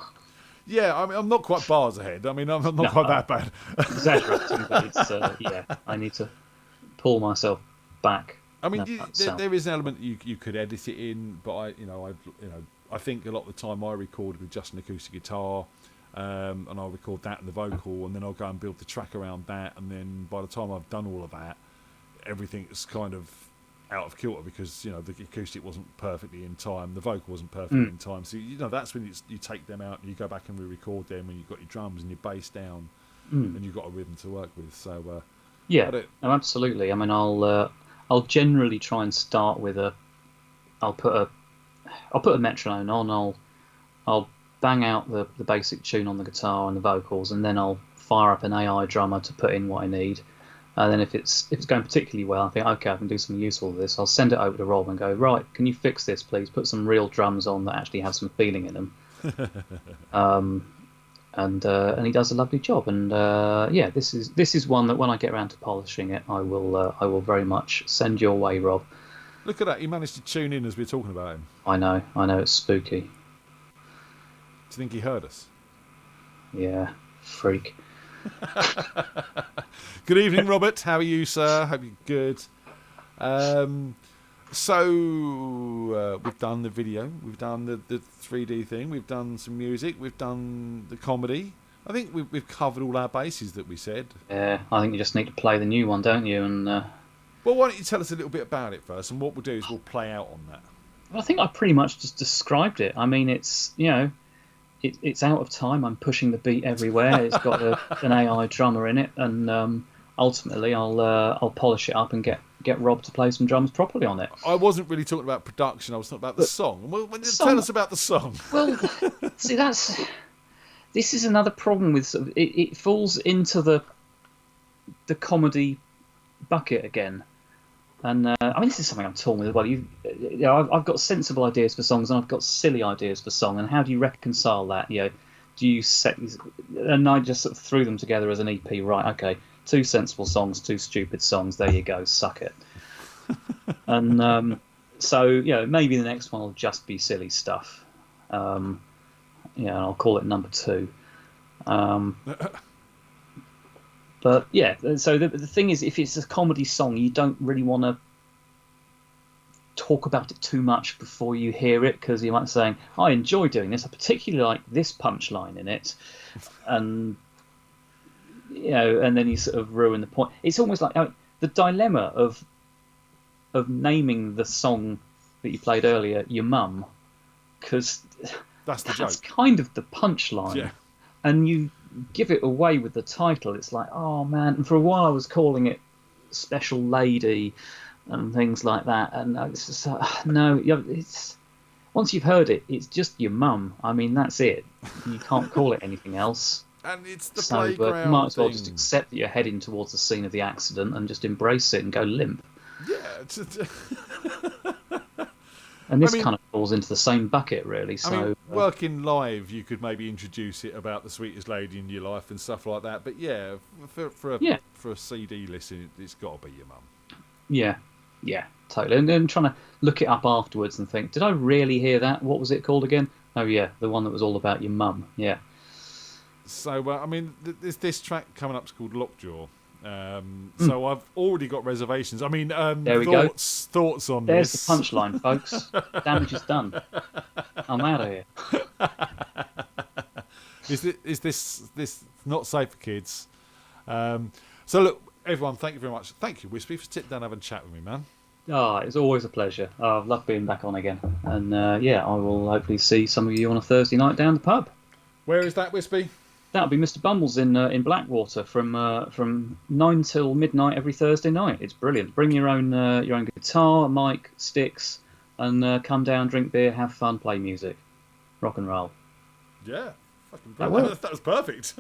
S5: Yeah, I mean, I'm not quite bars ahead. I mean, I'm not quite that bad.
S6: Exaggerating, but it's I need to pull myself back.
S5: I mean, there is an element you could edit it in, but I think a lot of the time I record with just an acoustic guitar, and I'll record that and the vocal, and then I'll go and build the track around that, and then by the time I've done all of that, everything's kind of out of kilter because the acoustic wasn't perfectly in time, the vocal wasn't perfectly in time. So that's when you take them out and you go back and re-record them, and you've got your drums and your bass down, and you've got a rhythm to work with. So
S6: no, absolutely. I mean, I'll generally try and start with I'll put a metronome on. I'll bang out the basic tune on the guitar and the vocals, and then I'll fire up an AI drummer to put in what I need. And then if it's going particularly well, I think, okay, I can do something useful with this. I'll send it over to Rob and go, right, can you fix this, please? Put some real drums on that actually have some feeling in them. And he does a lovely job. And this is one that when I get around to polishing it, I will very much send your way, Rob.
S5: Look at that, he managed to tune in as we were talking about him.
S6: I know, it's spooky.
S5: Do you think he heard us?
S6: Yeah, freak.
S5: Good evening, Robert. How are you, sir? Hope you're good. So we've done the video, we've done the 3D thing, we've done some music, we've done the comedy. I think we've covered all our bases that we said.
S6: Yeah, I think you just need to play the new one, don't you? And
S5: well, why don't you tell us a little bit about it first, and what we'll do is we'll play out on that.
S6: I think I pretty much just described it. I mean, it's it's out of time. I'm pushing the beat everywhere. It's got an AI drummer in it, and ultimately I'll polish it up and get get Rob to play some drums properly on it.
S5: I wasn't really talking about production. I was talking about the song. Well, tell us about the song.
S6: Well, see, this is another problem with sort of, it falls into the comedy bucket again. And I mean, this is something I'm torn with. Well, I've got sensible ideas for songs, and I've got silly ideas for song. And how do you reconcile that? Do you set? And I just sort of threw them together as an EP. Right? Okay, 2 sensible songs, 2 stupid songs. There you go. Suck it. And so maybe the next one will just be silly stuff. And I'll call it number 2. But yeah, so the thing is, if it's a comedy song, you don't really want to talk about it too much before you hear it, because you might be saying, I enjoy doing this, I particularly like this punchline in it, and and then you sort of ruin the point. It's almost like the dilemma of naming the song that you played earlier Your Mum, because
S5: that's
S6: kind of the punchline.
S5: Yeah.
S6: And you give it away with the title. It's like, oh man! And for a while I was calling it Special Lady and things like that. And it's just no. It's once you've heard it, it's just Your Mum. I mean, that's it. You can't call it anything else.
S5: And it's the
S6: But
S5: playground.
S6: you might as well
S5: thing.
S6: just accept that you're heading towards the scene of the accident and just embrace it and go limp.
S5: Yeah.
S6: And this kind of falls into the same bucket, really. So,
S5: I mean, working live, you could maybe introduce it about the sweetest lady in your life and stuff like that. But yeah, for a CD listen, it's got to be Your Mum.
S6: Yeah, totally. And then trying to look it up afterwards and think, did I really hear that? What was it called again? Oh yeah, the one that was all about your mum. Yeah.
S5: So I mean, this track coming up is called Lockjaw. So I've already got reservations. I mean,
S6: there we
S5: thoughts on
S6: There's
S5: this.
S6: the punchline, folks. Damage is done. I'm out of here.
S5: Is this not safe for kids? So look, everyone, thank you very much. Thank you, Wispy, for sitting down and having a chat with me, man.
S6: It's always a pleasure. I've loved being back on again. And I will hopefully see some of you on a Thursday night down the pub.
S5: Where is that, Wispy?
S6: That'll be Mr. Bumbles in Blackwater from 9 till midnight every Thursday night. It's brilliant. Bring your own guitar, mic, sticks, and come down, drink beer, have fun, play music, rock and roll.
S5: Yeah, fucking
S6: That
S5: brilliant.
S6: worked.
S5: That was perfect.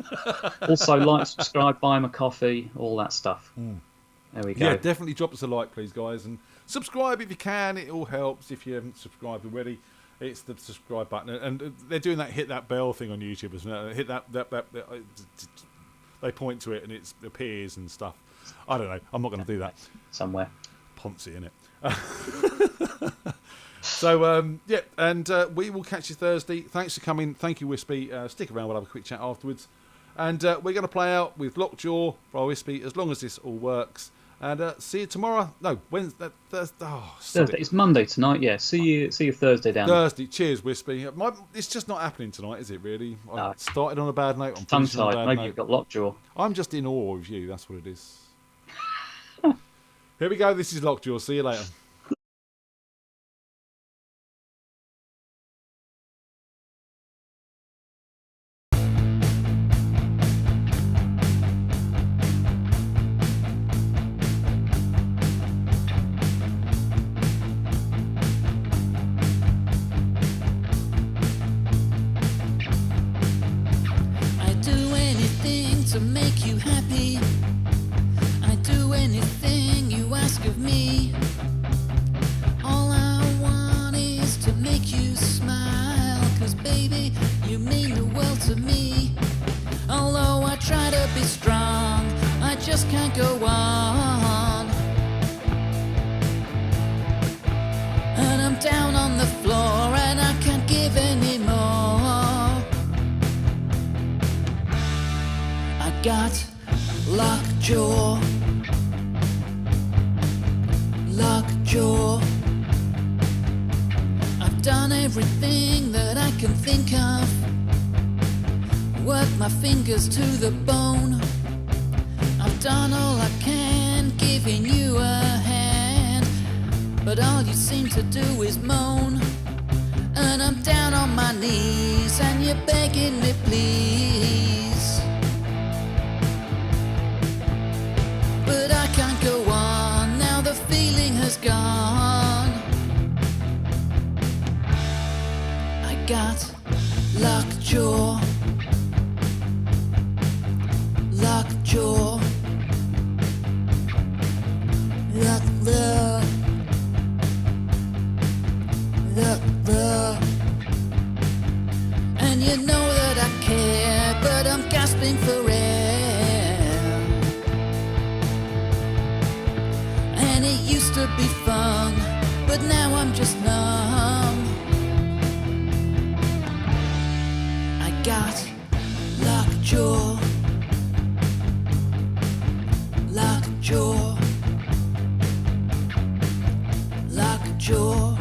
S6: Also, like, subscribe, buy him a coffee, all that stuff. There we go.
S5: Yeah, definitely drop us a like, please, guys, and subscribe if you can. It all helps. If you haven't subscribed already, it's the subscribe button, and they're doing that hit that bell thing on YouTube as well. Hit that they point to it and it appears and stuff. I don't know. I'm not going to do that.
S6: Somewhere.
S5: Poncy in it. So we will catch you Thursday. Thanks for coming. Thank you, Wispy. Stick around. We'll have a quick chat afterwards, and we're going to play out with Lockjaw by Wispy as long as this all works. And see you tomorrow. No, Wednesday.
S6: Thursday. It's Monday tonight. Yeah. See you Thursday down.
S5: Thursday. Cheers, Wispy. It's just not happening tonight, is it? Really? I started on a bad note. I'm finishing on a
S6: Tongue-tied.
S5: bad
S6: Maybe
S5: note.
S6: you've got lockjaw.
S5: I'm just in awe of you. That's what it is. Here we go. This is Lockjaw. See you later.
S8: I do anything to make you happy. I do anything you ask of me. All I want is to make you smile, 'cause baby, you mean the world to me. Although I try to be strong, I just can't go on. And I'm down on the floor and I can't give any more. I got lockjaw, lockjaw. I've done everything that I can think of, worked my fingers to the bone. I've done all I can, giving you a hand, but all you seem to do is moan. And I'm down on my knees and you're begging me please, but I can't go on now. The Lockjaw. Lockjaw. Lock the. And you know that I care, but I'm gasping for air. And it used to be fun, but now I'm just numb. I got lockjaw. Lockjaw. Lockjaw.